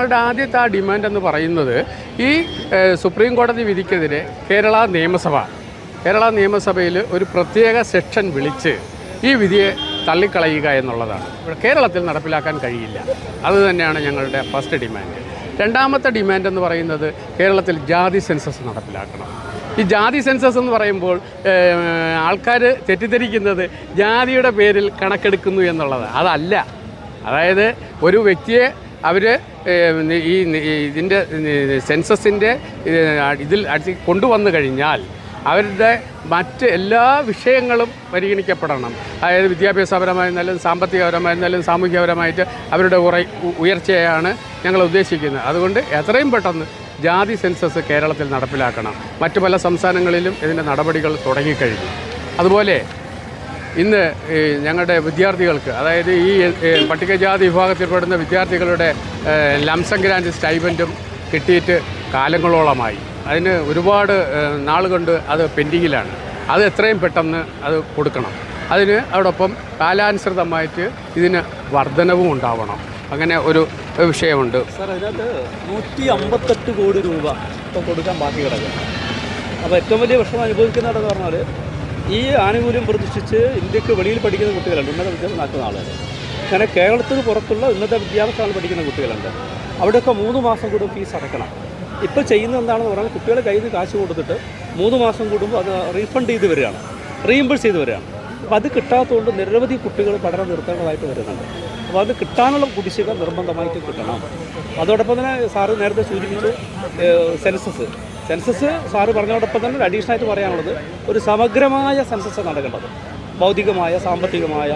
ഞങ്ങളുടെ ആദ്യത്തെ ഡിമാൻഡ് എന്ന് പറയുന്നത് ഈ സുപ്രീം കോടതി വിധിക്കെതിരെ കേരള നിയമസഭയിൽ ഒരു പ്രത്യേക സെക്ഷൻ വിളിച്ച് ഈ വിധിയെ തള്ളിക്കളയുക എന്നുള്ളതാണ്. കേരളത്തിൽ നടപ്പിലാക്കാൻ കഴിയില്ല. അതുതന്നെയാണ് ഞങ്ങളുടെ ഫസ്റ്റ് ഡിമാൻഡ്. രണ്ടാമത്തെ ഡിമാൻഡ് എന്ന് പറയുന്നത് കേരളത്തിൽ ജാതി സെൻസസ് നടപ്പിലാക്കണം. ഈ ജാതി സെൻസസ് എന്ന് പറയുമ്പോൾ ആൾക്കാർ തെറ്റിദ്ധരിക്കുന്നത് ജാതിയുടെ പേരിൽ കണക്കെടുക്കുന്നു എന്നുള്ളത്. അതല്ല. അതായത് ഒരു വ്യക്തിയെ അവർ ഇതിൻ്റെ സെൻസസിൻ്റെ ഇതിൽ കൊണ്ടുവന്നു കഴിഞ്ഞാൽ അവരുടെ മറ്റ് എല്ലാ വിഷയങ്ങളും പരിഗണിക്കപ്പെടണം. അതായത് വിദ്യാഭ്യാസപരമായിരുന്നാലും സാമ്പത്തികപരമായിരുന്നാലും സാമൂഹികപരമായിട്ട് അവരുടെ ഉയർച്ചയാണ് ഞങ്ങൾ ഉദ്ദേശിക്കുന്നത്. അതുകൊണ്ട് എത്രയും പെട്ടെന്ന് ജാതി സെൻസസ് കേരളത്തിൽ നടപ്പിലാക്കണം. മറ്റു പല സംസ്ഥാനങ്ങളിലും ഇതിൻ്റെ നടപടികൾ തുടങ്ങിക്കഴിഞ്ഞു. അതുപോലെ ഇന്ന് ഞങ്ങളുടെ വിദ്യാർത്ഥികൾക്ക്, അതായത് ഈ പട്ടികജാതി വിഭാഗത്തിൽപ്പെടുന്ന വിദ്യാർത്ഥികളുടെ ലംസം ഗ്രാൻഡ് സ്റ്റൈപ്പൻറ്റും കിട്ടിയിട്ട് കാലങ്ങളോളമായി. അതിന് ഒരുപാട് നാളുകൊണ്ട് അത് പെൻഡിങ്ങിലാണ്. അത് എത്രയും പെട്ടെന്ന് അത് കൊടുക്കണം. അതിന് അതോടൊപ്പം കാലാനുസൃതമായിട്ട് ഇതിന് വർധനവും ഉണ്ടാവണം. അങ്ങനെ ഒരു വിഷയമുണ്ട്. സാർ, അതിനകത്ത് 158 കോടി രൂപ ഇപ്പോൾ കൊടുക്കാൻ ബാക്കി കിടക്കുക. അപ്പോൾ ഏറ്റവും വലിയ വിഷമം അനുഭവിക്കുന്നതെന്ന് പറഞ്ഞാൽ ഈ ആനുകൂല്യം പ്രതീക്ഷിച്ച് ഇന്ത്യക്ക് വെളിയിൽ പഠിക്കുന്ന കുട്ടികളുണ്ട്, ഉന്നത വിദ്യാഭ്യാസം നടക്കുന്ന ആളുകൾ. അങ്ങനെ കേരളത്തിന് പുറത്തുള്ള ഉന്നത വിദ്യാഭ്യാസങ്ങൾ പഠിക്കുന്ന കുട്ടികളുണ്ട്. അവിടെയൊക്കെ 3 മാസം കൂടും ഫീസ് അടക്കണം. ഇപ്പോൾ ചെയ്യുന്നത് എന്താണെന്ന് പറഞ്ഞാൽ കുട്ടികളെ കയ്യിൽ നിന്ന് കാശ് കൊടുത്തിട്ട് 3 മാസം കൂടുമ്പോൾ അത് റീഫണ്ട് ചെയ്ത് വരികയാണ്, റീഇംബേഴ്സ് ചെയ്ത് വരികയാണ്. അപ്പോൾ അത് കിട്ടാത്തതുകൊണ്ട് നിരവധി കുട്ടികൾ പഠനം നിർത്തേണ്ടതായിട്ട് വരുന്നുണ്ട്. അപ്പോൾ അത് കിട്ടാനുള്ള കുടിശ്ശിക നിർബന്ധമായിട്ട് കിട്ടണം. അതോടൊപ്പം തന്നെ സാറ് നേരത്തെ സൂചിപ്പിച്ചു സെൻസസ് സാറ് പറഞ്ഞതോടൊപ്പം തന്നെ അഡീഷണൽ ആയിട്ട് പറയാനുള്ളത് ഒരു സമഗ്രമായ സെൻസസ് നടക്കേണ്ടത്. ഭൗതികമായ സാമ്പത്തികമായ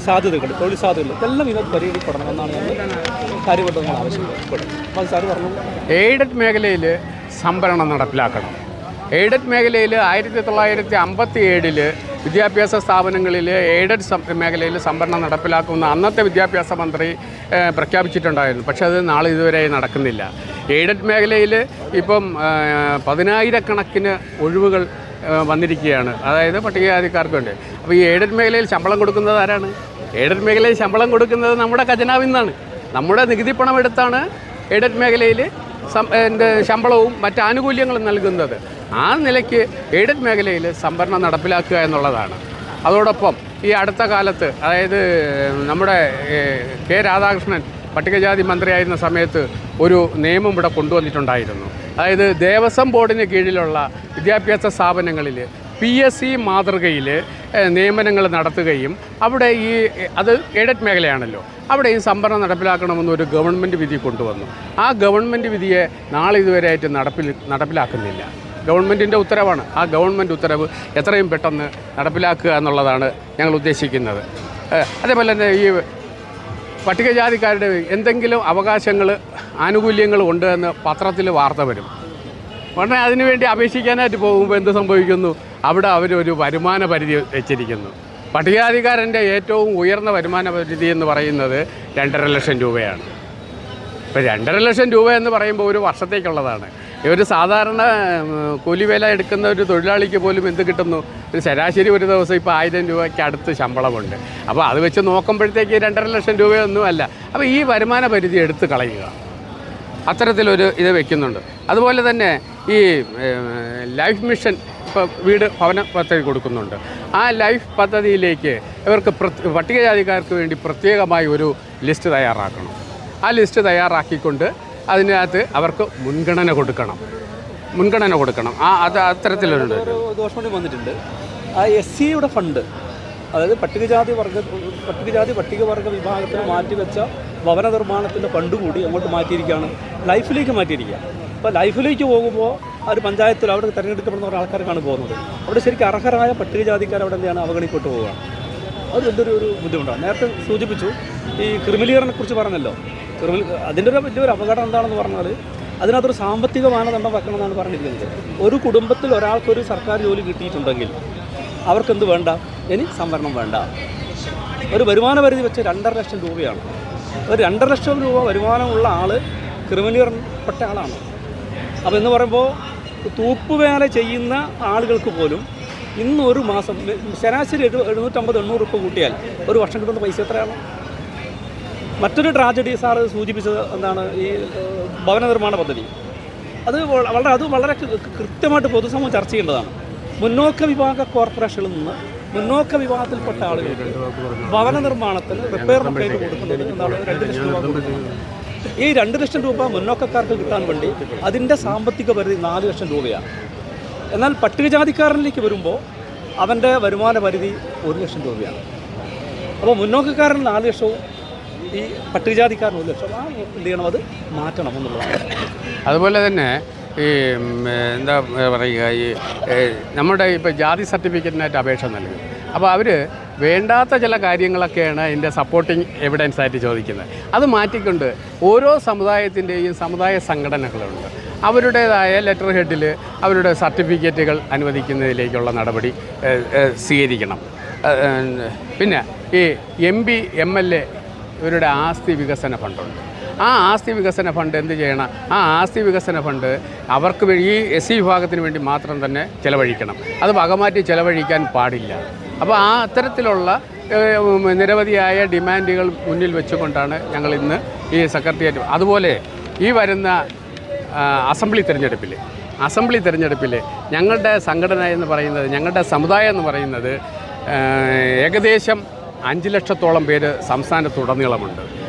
സാധ്യതകൾ, തൊഴിൽ സാധ്യതകൾ ഇതെല്ലാം ഇതിനകത്ത് പരിഗണിക്കപ്പെടണമെന്നാണ് ഞങ്ങൾ കാര്യമായിട്ട് ആവശ്യപ്പെടുന്നത്. അപ്പോൾ സാറ് പറഞ്ഞു എയ്ഡഡ് മേഖലയിൽ സംവരണം നടപ്പിലാക്കണം. എയ്ഡഡ് മേഖലയിൽ 1957 വിദ്യാഭ്യാസ സ്ഥാപനങ്ങളിൽ എയ്ഡഡ് മേഖലയിൽ സംവരണം നടപ്പിലാക്കുന്ന അന്നത്തെ വിദ്യാഭ്യാസ മന്ത്രി പ്രഖ്യാപിച്ചിട്ടുണ്ടായിരുന്നു. പക്ഷേ അത് നാളെ ഇതുവരെ നടക്കുന്നില്ല. എയ്ഡഡ് മേഖലയിൽ ഇപ്പം 10,000-കണക്കിന് ഒഴിവുകൾ വന്നിരിക്കുകയാണ്. അതായത് പട്ടികജാതിക്കാർക്ക് വേണ്ടി. അപ്പോൾ ഈ എയ്ഡഡ് മേഖലയിൽ ശമ്പളം കൊടുക്കുന്നത് ആരാണ്? എയ്ഡഡ് മേഖലയിൽ ശമ്പളം കൊടുക്കുന്നത് നമ്മുടെ ഖജനാവിൽ നിന്നാണ്. നമ്മുടെ നികുതി പണം എടുത്താണ് എയ്ഡഡ് മേഖലയിൽ ശമ്പളവും മറ്റ് ആനുകൂല്യങ്ങളും നൽകുന്നത്. ആ നിലയ്ക്ക് എയ്ഡഡ് മേഖലയിൽ സംവരണം നടപ്പിലാക്കുക എന്നുള്ളതാണ്. അതോടൊപ്പം ഈ അടുത്ത കാലത്ത്, അതായത് നമ്മുടെ കെ രാധാകൃഷ്ണൻ പട്ടികജാതി മന്ത്രിയായിരുന്ന സമയത്ത് ഒരു നിയമം ഇവിടെ കൊണ്ടുവന്നിട്ടുണ്ടായിരുന്നു. അതായത് ദേവസ്വം ബോർഡിന് കീഴിലുള്ള വിദ്യാഭ്യാസ സ്ഥാപനങ്ങളിൽ PSC മാതൃകയിൽ നിയമനങ്ങൾ നടത്തുകയും അവിടെ അത് എയ്ഡഡ് മേഖലയാണല്ലോ, അവിടെ ഈ സംവരണം നടപ്പിലാക്കണമെന്നൊരു ഗവൺമെൻറ് വിധി കൊണ്ടുവന്നു. ആ ഗവൺമെൻറ് വിധിയെ നാളെ ഇതുവരെയായിട്ട് നടപ്പിലാക്കുന്നില്ല. ഗവൺമെൻറ്റിൻ്റെ ഉത്തരവാണ്. ആ ഗവൺമെൻറ് ഉത്തരവ് എത്രയും പെട്ടെന്ന് നടപ്പിലാക്കുക എന്നുള്ളതാണ് ഞങ്ങൾ ഉദ്ദേശിക്കുന്നത്. അതേപോലെ തന്നെ ഈ പട്ടികജാതിക്കാരുടെ എന്തെങ്കിലും അവകാശങ്ങൾ, ആനുകൂല്യങ്ങൾ ഉണ്ട് എന്ന് പത്രത്തിൽ വാർത്ത വരും. ഉടനെ അതിനുവേണ്ടി അപേക്ഷിക്കാനായിട്ട് പോകുമ്പോൾ എന്ത് സംഭവിക്കുന്നു? അവിടെ അവരൊരു വരുമാന പരിധി വെച്ചിരിക്കുന്നു. പട്ടികജാതിക്കാരൻ്റെ ഏറ്റവും ഉയർന്ന വരുമാന പരിധി എന്ന് പറയുന്നത് 2.5 ലക്ഷം രൂപയാണ്. ഇപ്പോൾ 2.5 ലക്ഷം രൂപ എന്ന് പറയുമ്പോൾ ഒരു വർഷത്തേക്കുള്ളതാണ്. ഒരു സാധാരണ കൂലിവേല എടുക്കുന്ന ഒരു തൊഴിലാളിക്ക് പോലും എന്ത് കിട്ടുന്നു? ഒരു ശരാശരി ഒരു ദിവസം ഇപ്പോൾ 1000 രൂപയ്ക്ക് അടുത്ത് ശമ്പളമുണ്ട്. അപ്പോൾ അത് വെച്ച് നോക്കുമ്പോഴത്തേക്ക് 2.5 ലക്ഷം രൂപയൊന്നും അല്ല. അപ്പോൾ ഈ വരുമാന പരിധി എടുത്ത് കളയുക, അത്തരത്തിലൊരു ഇത് വയ്ക്കുന്നുണ്ട്. അതുപോലെ തന്നെ ഈ ലൈഫ് മിഷൻ ഇപ്പോൾ ഭവന പദ്ധതി കൊടുക്കുന്നുണ്ട്. ആ ലൈഫ് പദ്ധതിയിലേക്ക് ഇവർക്ക് പട്ടികജാതിക്കാർക്ക് വേണ്ടി പ്രത്യേകമായി ഒരു ലിസ്റ്റ് തയ്യാറാക്കണം. ആ ലിസ്റ്റ് തയ്യാറാക്കിക്കൊണ്ട് അതിനകത്ത് അവർക്ക് മുൻഗണന കൊടുക്കണം. അത്തരത്തിലൊരു ദോഷം വന്നിട്ടുണ്ട്. ആ SCയുടെ ഫണ്ട്, അതായത് പട്ടികവർഗ വിഭാഗത്തിന് മാറ്റിവെച്ച ഭവന നിർമ്മാണത്തിൻ്റെ ഫണ്ട് കൂടി അങ്ങോട്ട് മാറ്റിയിരിക്കുകയാണ്, ലൈഫിലേക്ക് മാറ്റിയിരിക്കുക. അപ്പോൾ ലൈഫിലേക്ക് പോകുമ്പോൾ ആ ഒരു പഞ്ചായത്തിൽ അവിടെ തിരഞ്ഞെടുക്കപ്പെടുന്ന ഒരാൾക്കാർക്കാണ് പോകുന്നത്. അവിടെ ശരിക്കും അർഹരായ പട്ടികജാതിക്കാർ അവിടെ എന്താണ് അവഗണിക്കപ്പെട്ടു പോവുകയാണ്. അത് വലിയൊരു ബുദ്ധിമുട്ടാണ്. നേരത്തെ സൂചിപ്പിച്ചു, ഈ ക്രിമിനലിയറിനെ കുറിച്ച് പറഞ്ഞല്ലോ. അതിൻ്റെ വലിയൊരു അപകടം എന്താണെന്ന് പറഞ്ഞാൽ അതിനകത്തൊരു സാമ്പത്തിക മാനദണ്ഡം വെക്കണമെന്നാണ് പറഞ്ഞിരിക്കുന്നത്. ഒരു കുടുംബത്തിൽ ഒരാൾക്കൊരു സർക്കാർ ജോലി കിട്ടിയിട്ടുണ്ടെങ്കിൽ അവർക്കെന്ത് വേണ്ട? ഇനി സംവരണം വേണ്ട. ഒരു വരുമാന പരിധി വെച്ച് 2.5 ലക്ഷം രൂപയാണ്. ഒരു 2.5 ലക്ഷം രൂപ വരുമാനമുള്ള ആൾ ക്രിമിനലിയറിൽപ്പെട്ട ആളാണ്. അപ്പോൾ എന്ന് പറയുമ്പോൾ തൂപ്പുവേല ചെയ്യുന്ന ആളുകൾക്ക് പോലും ഇന്ന് ഒരു മാസം ശരാശരി 750-800 രൂപ കൂട്ടിയാൽ ഒരു വർഷം കിട്ടുന്ന പൈസ എത്രയാണ്? മറ്റൊരു ട്രാജഡി സാറ് സൂചിപ്പിച്ചത് എന്താണ്, ഈ ഭവന നിർമ്മാണ പദ്ധതി. അത് വളരെ കൃത്യമായിട്ട് പൊതുസമൂഹം ചർച്ച ചെയ്യേണ്ടതാണ്. മുന്നോക്ക വിഭാഗ കോർപ്പറേഷനിൽ നിന്ന് മുന്നോക്ക വിഭാഗത്തിൽപ്പെട്ട ആളുകൾക്ക് ഭവന നിർമ്മാണത്തിന് റിപ്പയർ ചെയ്ത് കൊടുക്കുന്നത് എന്താണ് 2 ലക്ഷം രൂപ കൊടുക്കുന്നത്. ഈ 2 ലക്ഷം രൂപ മുന്നോക്കക്കാർക്ക് കിട്ടാൻ വേണ്ടി അതിൻ്റെ സാമ്പത്തിക പരിധി 4 ലക്ഷം രൂപയാണ്. എന്നാൽ പട്ടികജാതിക്കാരനിലേക്ക് വരുമ്പോൾ അവൻ്റെ വരുമാന പരിധി 1 ലക്ഷം രൂപയാണ്. അപ്പോൾ മുന്നോക്കക്കാരൻ 4 ലക്ഷവും ഈ പട്ടികജാതിക്കാരൻ 1 ലക്ഷം. എന്ത് ചെയ്യണം, അത് മാറ്റണം എന്നുള്ളതാണ്. അതുപോലെ തന്നെ ഈ എന്താ പറയുക, ഈ നമ്മുടെ ഇപ്പോൾ ജാതി സർട്ടിഫിക്കറ്റിനായിട്ട് അപേക്ഷ നൽകും. അപ്പോൾ അവർ വേണ്ടാത്ത ചില കാര്യങ്ങളൊക്കെയാണ് ഇതിൻ്റെ സപ്പോർട്ടിങ് എവിഡൻസ് ആയിട്ട് ചോദിക്കുന്നത്. അത് മാറ്റിക്കൊണ്ട് ഓരോ സമുദായത്തിൻ്റെയും സമുദായ സംഘടനകളുണ്ട്, അവരുടേതായ ലെറ്റർ ഹെഡിൽ അവരുടെ സർട്ടിഫിക്കറ്റുകൾ അനുവദിക്കുന്നതിലേക്കുള്ള നടപടി സ്വീകരിക്കണം. പിന്നെ ഈ MP MLA ഇവരുടെ ആസ്തി വികസന ഫണ്ടുണ്ട്. ആ ആസ്തി വികസന ഫണ്ട് എന്ത് ചെയ്യണം, ആ ആസ്തി വികസന ഫണ്ട് അവർക്ക് ഈ SC വിഭാഗത്തിന് വേണ്ടി മാത്രം തന്നെ ചിലവഴിക്കണം. അത് വകമാറ്റി ചിലവഴിക്കാൻ പാടില്ല. അപ്പോൾ ആ അത്തരത്തിലുള്ള നിരവധിയായ ഡിമാൻഡുകൾ മുന്നിൽ വെച്ചുകൊണ്ടാണ് ഞങ്ങൾ ഇന്ന് ഈ സെക്രട്ടേറിയറ്റ്, അതുപോലെ ഈ വരുന്ന അസംബ്ലി തിരഞ്ഞെടുപ്പിൽ ഞങ്ങളുടെ സംഘടന എന്ന് പറയുന്നത്, ഞങ്ങളുടെ സമുദായം എന്ന് പറയുന്നത് ഏകദേശം 5 ലക്ഷത്തോളം പേര് സംസ്ഥാനത്തുടനീളമുണ്ട്.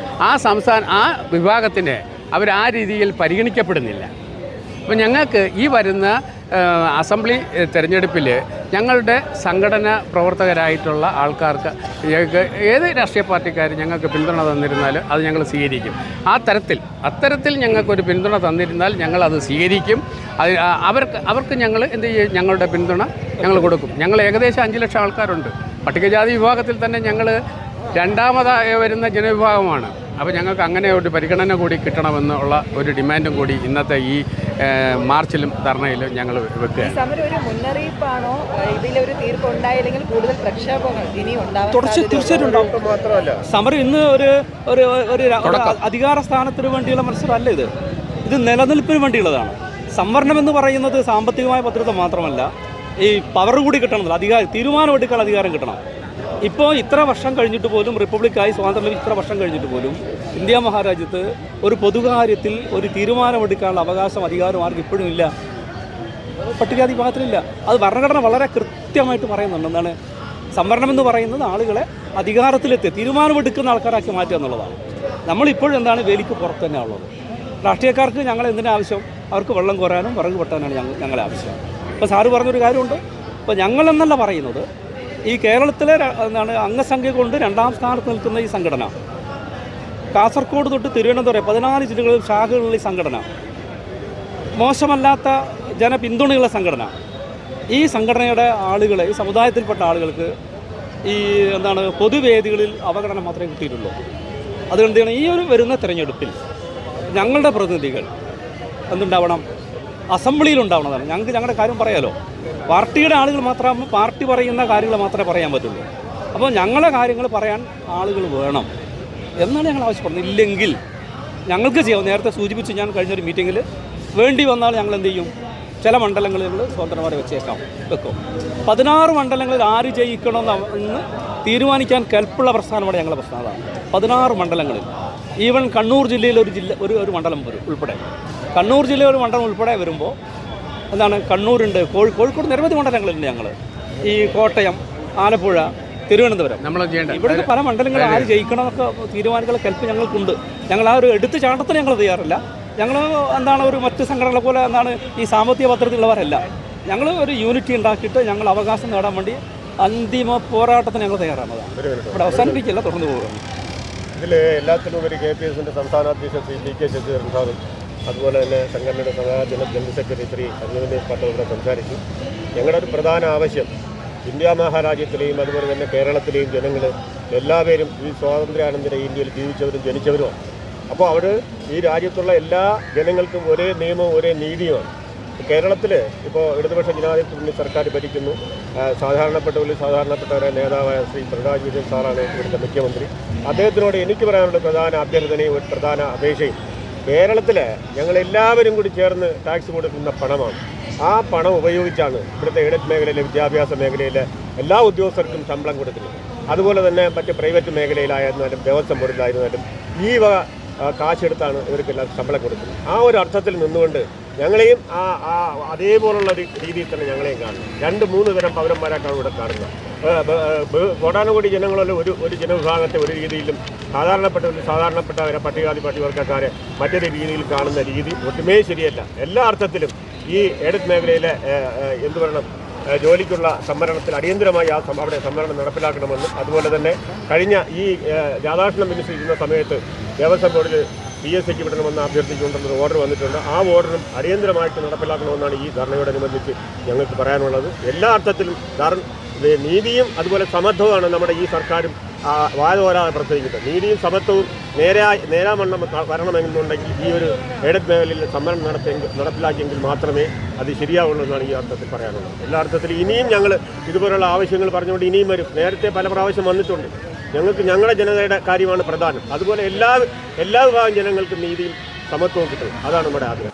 ആ വിഭാഗത്തിനെ അവർ ആ രീതിയിൽ പരിഗണിക്കപ്പെടുന്നില്ല. അപ്പോൾ ഞങ്ങൾക്ക് ഈ വരുന്ന അസംബ്ലി തിരഞ്ഞെടുപ്പിൽ ഞങ്ങളുടെ സംഘടന പ്രവർത്തകരായിട്ടുള്ള ആൾക്കാർക്ക് ഏത് രാഷ്ട്രീയ പാർട്ടിക്കാരും ഞങ്ങൾക്ക് പിന്തുണ തന്നിരുന്നാൽ അത് ഞങ്ങൾ സ്വീകരിക്കും. അത്തരത്തിൽ ഞങ്ങൾക്കൊരു പിന്തുണ തന്നിരുന്നാൽ ഞങ്ങളത് സ്വീകരിക്കും. അവർക്ക് ഞങ്ങൾ എന്ത് ചെയ്യും, ഞങ്ങളുടെ പിന്തുണ ഞങ്ങൾ കൊടുക്കും. ഞങ്ങൾ ഏകദേശം 5 ലക്ഷം ആൾക്കാരുണ്ട്. പട്ടികജാതി വിഭാഗത്തിൽ തന്നെ ഞങ്ങൾ 2ാമതായി വരുന്ന ജനവിഭാഗമാണ്. അപ്പോൾ ഞങ്ങൾക്ക് അങ്ങനെ ഒരു പരിഗണന കൂടി കിട്ടണമെന്നുള്ള ഒരു ഡിമാൻഡും കൂടി ഇന്നത്തെ ഈ മാർച്ചിലും ധർണയിലും ഞങ്ങൾ വെക്കുക. സമരം ഒരു മുന്നറിയിപ്പാണോ, ഇതിലൊരു തീർപ്പ് ഉണ്ടായില്ലെങ്കിൽ കൂടുതൽ പ്രക്ഷോഭങ്ങൾ ഇനി തീർച്ചയായിട്ടും ഉണ്ടാവും. മാത്രമല്ല സമരം ഇന്ന് ഒരു അധികാര സ്ഥാനത്തിന് വേണ്ടിയുള്ള മത്സരമല്ല, ഇത് നിലനിൽപ്പിന് വേണ്ടിയുള്ളതാണ്. സംവരണം എന്ന് പറയുന്നത് സാമ്പത്തികമായ ഭദ്രത മാത്രമല്ല, ഈ പവർ കൂടി കിട്ടണം, തീരുമാനമെടുക്കാൻ അധികാരം കിട്ടണം. ഇപ്പോൾ ഇത്ര വർഷം കഴിഞ്ഞിട്ട് പോലും, റിപ്പബ്ലിക്കായി സ്വാതന്ത്ര്യം ലഭിച്ച ഇത്ര വർഷം കഴിഞ്ഞിട്ട് പോലും ഇന്ത്യ മഹാരാജ്യത്ത് ഒരു പൊതുകാര്യത്തിൽ ഒരു തീരുമാനമെടുക്കാനുള്ള അവകാശം, അധികാരം ആർക്കും ഇപ്പോഴും ഇല്ല, പട്ടികജാതി വിഭാഗത്തിലില്ല. അത് ഭരണഘടന വളരെ കൃത്യമായിട്ട് പറയുന്നുണ്ട്. എന്താണ് സംവരണം എന്ന് പറയുന്നത്? ആളുകളെ അധികാരത്തിലെത്തി തീരുമാനമെടുക്കുന്ന ആൾക്കാരാക്കി മാറ്റുക എന്നുള്ളതാണ്. നമ്മളിപ്പോഴും എന്താണ് വേലിക്ക് പുറത്ത് തന്നെ ഉള്ളത്. രാഷ്ട്രീയക്കാർക്ക് ഞങ്ങൾ എന്തിനാവശ്യം? അവർക്ക് വെള്ളം കോരാനും വിറക് വെട്ടാനാണ് ഞങ്ങളെ ആവശ്യം. ഇപ്പോൾ സാറ് പറഞ്ഞൊരു കാര്യമുണ്ട്. ഇപ്പോൾ ഞങ്ങളെന്നല്ല പറയുന്നത്, ഈ കേരളത്തിലെ അംഗസംഖ്യ കൊണ്ട് 2ാം സ്ഥാനത്ത് നിൽക്കുന്ന ഈ സംഘടന, കാസർഗോഡ് തൊട്ട് തിരുവനന്തപുരം 14 ജില്ലകളിൽ ശാഖകളുള്ള ഈ സംഘടന, മോശമല്ലാത്ത ജനപിന്തുണയുള്ള സംഘടന, ഈ സംഘടനയുടെ ആളുകളെ, ഈ സമുദായത്തിൽപ്പെട്ട ആളുകൾക്ക് ഈ പൊതുവേദികളിൽ അവഗണന മാത്രമേ കിട്ടിയിട്ടുള്ളൂ. അതുകൊണ്ട് ഈ ഒരു വരുന്ന തിരഞ്ഞെടുപ്പിൽ ഞങ്ങളുടെ പ്രതിനിധികൾ എന്തുണ്ടാവണം? അസംബ്ലിയിലുണ്ടാവണതാണ്. ഞങ്ങളുടെ കാര്യം പറയാലോ. പാർട്ടിയുടെ ആളുകൾ മാത്രമാകുമ്പോൾ പാർട്ടി പറയുന്ന കാര്യങ്ങൾ മാത്രമേ പറയാൻ പറ്റുള്ളൂ. അപ്പോൾ ഞങ്ങളെ കാര്യങ്ങൾ പറയാൻ ആളുകൾ വേണം എന്നാണ് ഞങ്ങൾ ആവശ്യപ്പെടുന്നത്. ഇല്ലെങ്കിൽ ഞങ്ങൾക്ക് ചെയ്യാം. നേരത്തെ സൂചിപ്പിച്ച് ഞാൻ കഴിഞ്ഞൊരു മീറ്റിങ്ങിൽ വേണ്ടി വന്നാൽ ഞങ്ങൾ എന്ത് ചെയ്യും? ചില മണ്ഡലങ്ങളിൽ സ്വതന്ത്രമാരെ വെക്കും. 16 മണ്ഡലങ്ങളിൽ ആര് ജയിക്കണമെന്ന് തീരുമാനിക്കാൻ കെൽപ്പുള്ള പ്രസ്ഥാനമാണ് ഞങ്ങളുടെ പ്രസ്ഥാനം. 16 മണ്ഡലങ്ങളിൽ, ഈവൻ കണ്ണൂർ ജില്ലയിൽ ഒരു മണ്ഡലം ഉൾപ്പെടെ, കണ്ണൂർ ജില്ലയിൽ ഒരു മണ്ഡലം ഉൾപ്പെടെ വരുമ്പോൾ കണ്ണൂരുണ്ട്, കോഴിക്കോട് നിരവധി മണ്ഡലങ്ങളുണ്ട്. ഞങ്ങൾ ഈ കോട്ടയം, ആലപ്പുഴ, തിരുവനന്തപുരം, ഇവിടുത്തെ പല മണ്ഡലങ്ങളിൽ ആര് ജയിക്കണമെന്നൊക്കെ തീരുമാനിക്കുന്ന കെൽപ്പ് ഞങ്ങൾക്കുണ്ട്. ഞങ്ങൾ ആ ഒരു എടുത്ത് ചാട്ടത്തിന് ഞങ്ങൾ തയ്യാറില്ല. ഞങ്ങൾ ഒരു മറ്റ് സംഘടനകളെ പോലെ ഈ സാമ്പത്തിക ഭദ്രതയുള്ളവരല്ല. ഞങ്ങൾ ഒരു യൂണിറ്റി ഉണ്ടാക്കിയിട്ട് ഞങ്ങൾ അവകാശം നേടാൻ വേണ്ടി അന്തിമ പോരാട്ടത്തിന് ഞങ്ങൾ തയ്യാറാണതാണ്. ഇവിടെ അവസാനിപ്പിക്കില്ല, തുടർന്ന് പോകുകയാണ്. ഇതിൽ എല്ലാത്തിനുപരി KPSന്റെ സംസ്ഥാന അധ്യക്ഷൻ ശ്രീ PK ശശിധരൻ സാറും അതുപോലെ തന്നെ സംഘടനയുടെ ജനറൽ സെക്രട്ടറി ശ്രീ അഞ്ജുവിനേഷ് പാട്ടർ ഇവിടെ സംസാരിച്ചു. ഞങ്ങളുടെ ഒരു പ്രധാന ആവശ്യം ഇന്ത്യ മഹാരാജ്യത്തിലെയും അതുപോലെ തന്നെ കേരളത്തിലെയും ജനങ്ങൾ എല്ലാവരും ഈ സ്വാതന്ത്ര്യാനന്തര ഇന്ത്യയിൽ ജീവിച്ചവരും ജനിച്ചവരുമാണ്. അപ്പോൾ അവിടെ ഈ രാജ്യത്തുള്ള എല്ലാ ജനങ്ങൾക്കും ഒരേ നിയമവും ഒരേ നീതിയുമാണ്. കേരളത്തിൽ ഇപ്പോൾ ഇടതുപക്ഷ ജനാധിപത്യ മുന്നണി സർക്കാർ ഭരിക്കുന്നു. സാധാരണപ്പെട്ടവരെ നേതാവായ ശ്രീ പിണറായി വിജയൻ സാറാണ് ഇവിടുത്തെ മുഖ്യമന്ത്രി. അദ്ദേഹത്തിനോട് എനിക്ക് പറയാനുള്ള പ്രധാന അഭ്യർത്ഥനയും ഒരു പ്രധാന അപേക്ഷയും, കേരളത്തിൽ ഞങ്ങളെല്ലാവരും കൂടി ചേർന്ന് ടാക്സ് കൊടുക്കുന്ന പണമാണ്. ആ പണം ഉപയോഗിച്ചാണ് ഇവിടുത്തെ എയ്ഡഡ് മേഖലയിലെ വിദ്യാഭ്യാസ മേഖലയിലെ എല്ലാ ഉദ്യോഗസ്ഥർക്കും ശമ്പളം കൊടുക്കുന്നത്. അതുപോലെ തന്നെ മറ്റ് പ്രൈവറ്റ് മേഖലയിലായിരുന്നാലും ദേവസ്വം ബോർഡിലായിരുന്നാലും ഈ വക കാശെടുത്താണ് ഇവർക്കെല്ലാം ശമ്പളം കൊടുക്കുന്നത്. ആ ഒരു അർത്ഥത്തിൽ നിന്നുകൊണ്ട് ഞങ്ങളെയും അതേപോലുള്ള ഒരു രീതിയിൽ തന്നെ ഞങ്ങളെയും കാണുന്നു. 2-3 തരം പൗരന്മാരായിട്ടാണ് ഇവിടെ കാണുന്നത്. കോടാനുകോടി ജനങ്ങളിൽ ഒരു ജനവിഭാഗത്തെ ഒരു രീതിയിലും സാധാരണപ്പെട്ടവരെ പട്ടികവർഗക്കാരെ മറ്റൊരു രീതിയിൽ കാണുന്ന രീതി ഒട്ടുമേ ശരിയല്ല. എല്ലാ അർത്ഥത്തിലും ഈ എയ്ഡഡ് മേഖലയിലെ എന്തു പറയണം ജോലിക്കുള്ള സംവരണത്തിൽ അടിയന്തരമായി അവിടെ സംവരണം നടപ്പിലാക്കണമെന്നും അതുപോലെ തന്നെ കഴിഞ്ഞ ഈ രാധാകൃഷ്ണൻ മിനിസ്റ്റർ ഇരുന്ന സമയത്ത് ദേവസ്വം ബോർഡിൽ PSCക്ക് വിടണമെന്ന് അഭ്യർത്ഥിച്ചുകൊണ്ടുള്ള ഓർഡർ വന്നിട്ടുണ്ട്. ആ ഓർഡറും അടിയന്തരമായിട്ട് നടപ്പിലാക്കണമെന്നാണ് ഈ ധർണയോടനുബന്ധിച്ച് ഞങ്ങൾക്ക് പറയാനുള്ളത്. എല്ലാ അർത്ഥത്തിലും നീതിയും അതുപോലെ സമത്വമാണ് നമ്മുടെ ഈ സർക്കാരും വാദോരാതെ പ്രവർത്തിക്കുന്നത്. നീതിയും സമത്വവും നേരാവണ്ണം വരണമെന്നുണ്ടെങ്കിൽ ഈ ഒരു എയ്ഡഡ് മേഖലയിൽ സംവരണം നടപ്പിലാക്കിയെങ്കിൽ മാത്രമേ അത് ശരിയാവുള്ളൂ എന്നാണ് ഈ അർത്ഥത്തിൽ പറയാനുള്ളത്. എല്ലാ അർത്ഥത്തിലും ഇനിയും ഞങ്ങൾ ഇതുപോലുള്ള ആവശ്യങ്ങൾ പറഞ്ഞുകൊണ്ട് ഇനിയും വരും. നേരത്തെ പല പ്രാവശ്യം വന്നിട്ടുണ്ട്. ഞങ്ങളുടെ ജനതയുടെ കാര്യമാണ് പ്രധാനം. അതുപോലെ എല്ലാ വിഭാഗം ജനങ്ങൾക്കും നീതിയും സമത്വവും കിട്ടും. അതാണ് നമ്മുടെ ആഗ്രഹം.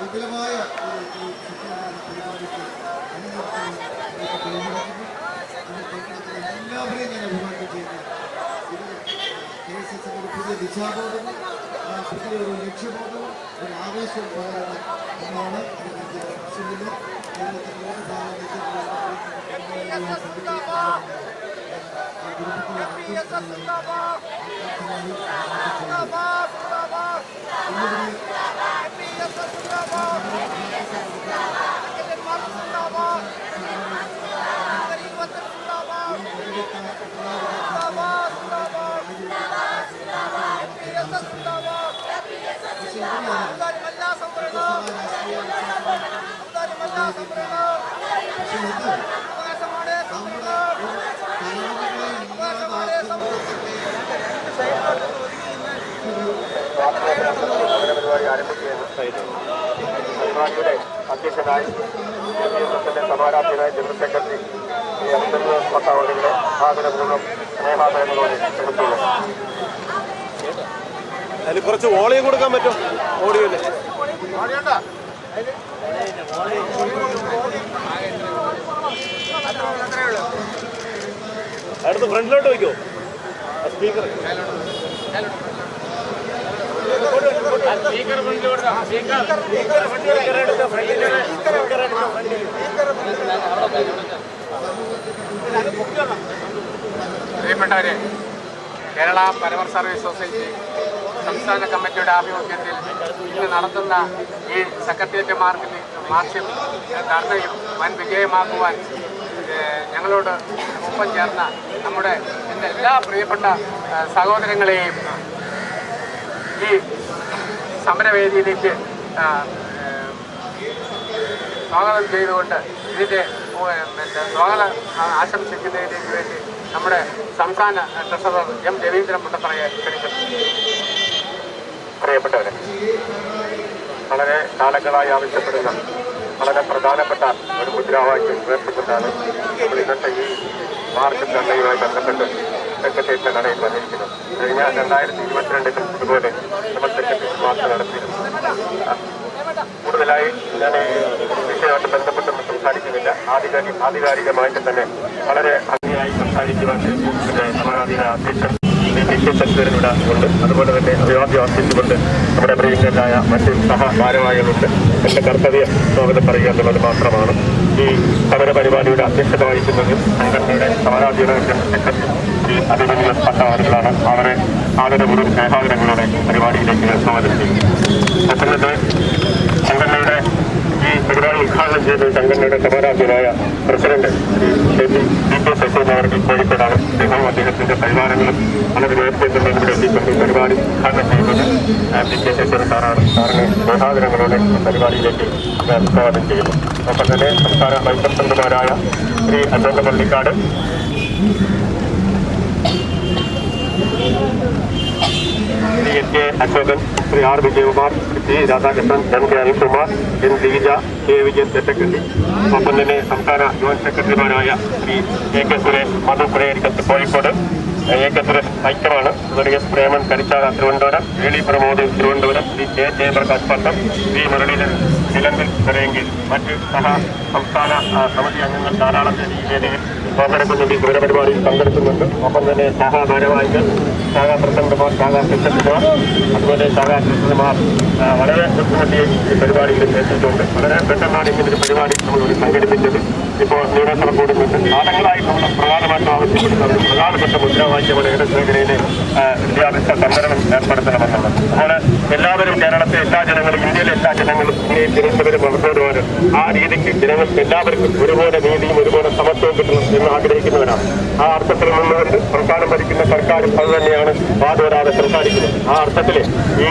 വിപുലമായ ഒരു പരിപാടിക്ക് എല്ലാവരെയും ഞാൻ അഭിമാനം ചെയ്യുന്നു. ഇത് KSS ഒരു പുതിയ ദിശാബോധവും പുതിയൊരു ലക്ഷ്യബോധവും ഒരു ആവേശവും പകരുന്ന ഒന്നാണ്. കേരളത്തിന്റെ ഏത് ഭാഗം പരിപാടി ആരംഭിക്കുകയാണ്. പരിപാടിയുടെ അധ്യക്ഷനായി സമാരാധ്യനായ ജനറൽ സെക്രട്ടറി പട്ടാവളികളെ ആദരപൂർവ്വം സ്നേഹാദരങ്ങളോടെ ക്ഷണിച്ചുള്ളൂ. അതിൽ കുറച്ച് വോളിയം കൊടുക്കാൻ പറ്റും. ഓഡിയോയില് അടുത്ത് ഫ്രണ്ടിലോട്ട് വയ്ക്കോ സ്പീക്കർ. പ്രിയപ്പെട്ടവരെ, കേരള പരമർ സർവീസ് സൊസൈറ്റി സംസ്ഥാന കമ്മിറ്റിയുടെ ആഭിമുഖ്യത്തിൽ ഇന്ന് നടത്തുന്ന ഈ സെക്രട്ടേറിയറ്റ് മാർച്ചും ധർണയും വൻ വിജയമാക്കുവാൻ ഞങ്ങളോട് ഒപ്പം ചേർന്ന നമ്മുടെ എൻ്റെ എല്ലാ പ്രിയപ്പെട്ട സഹോദരങ്ങളെയും ഈ സമരവേദിയിലേക്ക് സ്വാഗതം ചെയ്തുകൊണ്ട് ഇതിൻ്റെ സ്വാഗതം ആശംസിക്കുന്നതിലേക്ക് വേണ്ടി നമ്മുടെ സംസ്ഥാന ട്രഷറർ എം രവീന്ദ്രൻ മുട്ടത്തറയെ ക്ഷണിക്കുന്നു. പ്രിയപ്പെട്ടവരെ, വളരെ കാലങ്ങളായി ആവശ്യപ്പെടുന്ന വളരെ പ്രധാനപ്പെട്ട ഒരു മുദ്രാവാക്യം ഉയർത്തിക്കൊണ്ടാണ് നമ്മൾ ഇന്നത്തെ ഈ മാർച്ച് ധർണയുമായി ബന്ധപ്പെട്ട് സെക്രട്ടേറിയറ്റിന്റെ കടയിൽ വന്നിരിക്കുന്നത്. കഴിഞ്ഞ 2022 ഇതുപോലെ നമ്മൾ സെക്രട്ടേറിയറ്റ് മാർച്ച് നടത്തിയിരുന്നു. കൂടുതലായി ഞാൻ ഈ വിഷയമായിട്ട് ബന്ധപ്പെട്ടൊന്നും സംസാരിക്കുന്നില്ല. ആധികാരികമായിട്ട് തന്നെ വളരെ ഭംഗിയായി സംസാരിക്കുവാൻ സമരാധീന അധ്യക്ഷൻ ശശിധരനിവിടെ ഉണ്ട്. അതുപോലെ തന്നെ അഭിവാദ്യം അർപ്പിച്ചുകൊണ്ട് നമ്മുടെ പ്രിയങ്കരായ മറ്റ് സഹഭാരവാഹികളുണ്ട്. എന്റെ കർത്തവ്യം സ്വാഗതം പറയുക എന്നുള്ളത് മാത്രമാണ്. ഈ സമര പരിപാടിയുടെ അധ്യക്ഷത വഹിക്കുന്നത് സംഘടനയുടെ സമരാധീന സെക്രട്ടറി ശ്രീ അഭിമന്യു പട്ടാവലുകളാണ്. അവരെ ആദരപൂർവ്വം സ്നേഹാദരങ്ങളുടെ പരിപാടിയിലേക്ക് സ്വാഗതം ചെയ്യും. പ്രസംഗത്ത് സംഘടനയുടെ ഈ പരിപാടി ഉദ്ഘാടനം ചെയ്ത് സംഘടനയുടെ സമരാധീനായ പ്രസിഡന്റ് ശ്രീ DK ശശീന്ദ്രൻ അവർക്ക് കോഴിക്കോടാണ്. അദ്ദേഹവും അദ്ദേഹത്തിന്റെ പരിവാരങ്ങളും വളരെ നേരത്തെ തന്നെ ഇവിടെ എത്തിക്കൊണ്ട് പരിപാടി ഉദ്ഘാടനം ചെയ്യുന്നത് DK ശശീന്ദ്രൻ സാറാണ്. സാറിന് സ്നേഹാദരങ്ങളോടെ പരിപാടിയിലേക്ക് സ്വാഗതം ചെയ്യുന്നു. ഒപ്പം തന്നെ സംസ്ഥാന വൈസ് പ്രസിഡന്റുമാരായ Shri Ashoka Pallikkad, Shri K Ashokan, Shri R Vijayakumar, Shri Radhakrishnan, M K Anilkumar, N Sreeja, K Vijayan secretary. ഒപ്പം തന്നെ സംസ്ഥാന ജോയിന്റ് സെക്രട്ടറിമാരായ ശ്രീ AK സുരേഷ്, മധു പുരയരിക്കത്ത് Kozhikode, AK Suresh ഐക്യമാണ്, S Preman കരിച്ചാല Thiruvananthapuram, എളി Pramod Thiruvananthapuram, Shri K Jayaprakash പട്ടം, ശ്രീ മുരളീധരൻ നിലമ്പൽ തിരയെങ്കിൽ മറ്റ് സംസ്ഥാന സമിതി അംഗങ്ങൾ ധാരാളം ഈ വേദിയിൽ പങ്കെടുക്കുന്നുണ്ട്. ഈ സമരപരിപാടിയിൽ പങ്കെടുക്കുന്നുണ്ട്. ഒപ്പം തന്നെ സഹഭാരവാഹികൾ, ശാഖാ പ്രസിഡന്റുമാർ, ശാഖാ സെക്രട്ടറിമാർ, അതുപോലെ ശാഖാ ട്രഷറർമാർ വളരെ ബുദ്ധിമുട്ടിയ ഈ പരിപാടിയിൽ എത്തിയിട്ടുണ്ട്. വളരെ പെട്ടെന്നാണ് ഇങ്ങനൊരു പരിപാടി നമ്മൾ സംഘടിപ്പിച്ചത്. ഇപ്പോൾ നിയമസഭ കൂടുന്നുണ്ട്. കാലങ്ങളായി നമ്മൾ പ്രധാനമായിട്ടും ആവശ്യപ്പെടുന്ന ഒരു പ്രധാനപ്പെട്ട മുദ്രാവാക്യമാണ് ഏഡസ് മേഖലയിലെ വിദ്യാഭ്യാസ സംവരണം ഏർപ്പെടുത്തണമെന്നുള്ളത്. അതുപോലെ എല്ലാവരും കേരളത്തിലെ എല്ലാ ജനങ്ങളും, ഇന്ത്യയിലെ എല്ലാ ജനങ്ങളും ഇന്ത്യയിൽ ജനിച്ചവരും വളർന്നവരുമാണ്. ആ രീതിക്ക് ജനങ്ങൾക്ക് എല്ലാവർക്കും ഒരുപോലെ നീതിയും ഒരുപോലെ സമത്വവും കിട്ടണം എന്ന് ആഗ്രഹിക്കുന്നവരാണ്. ആ അർത്ഥത്തിൽ നിന്നുകൊണ്ട് സംസ്ഥാനം ഭരിക്കുന്ന സർക്കാരും അത് തന്നെയാണ് വാദോരാതെ സംസാരിക്കുന്നത്. ആ അർത്ഥത്തിൽ ഈ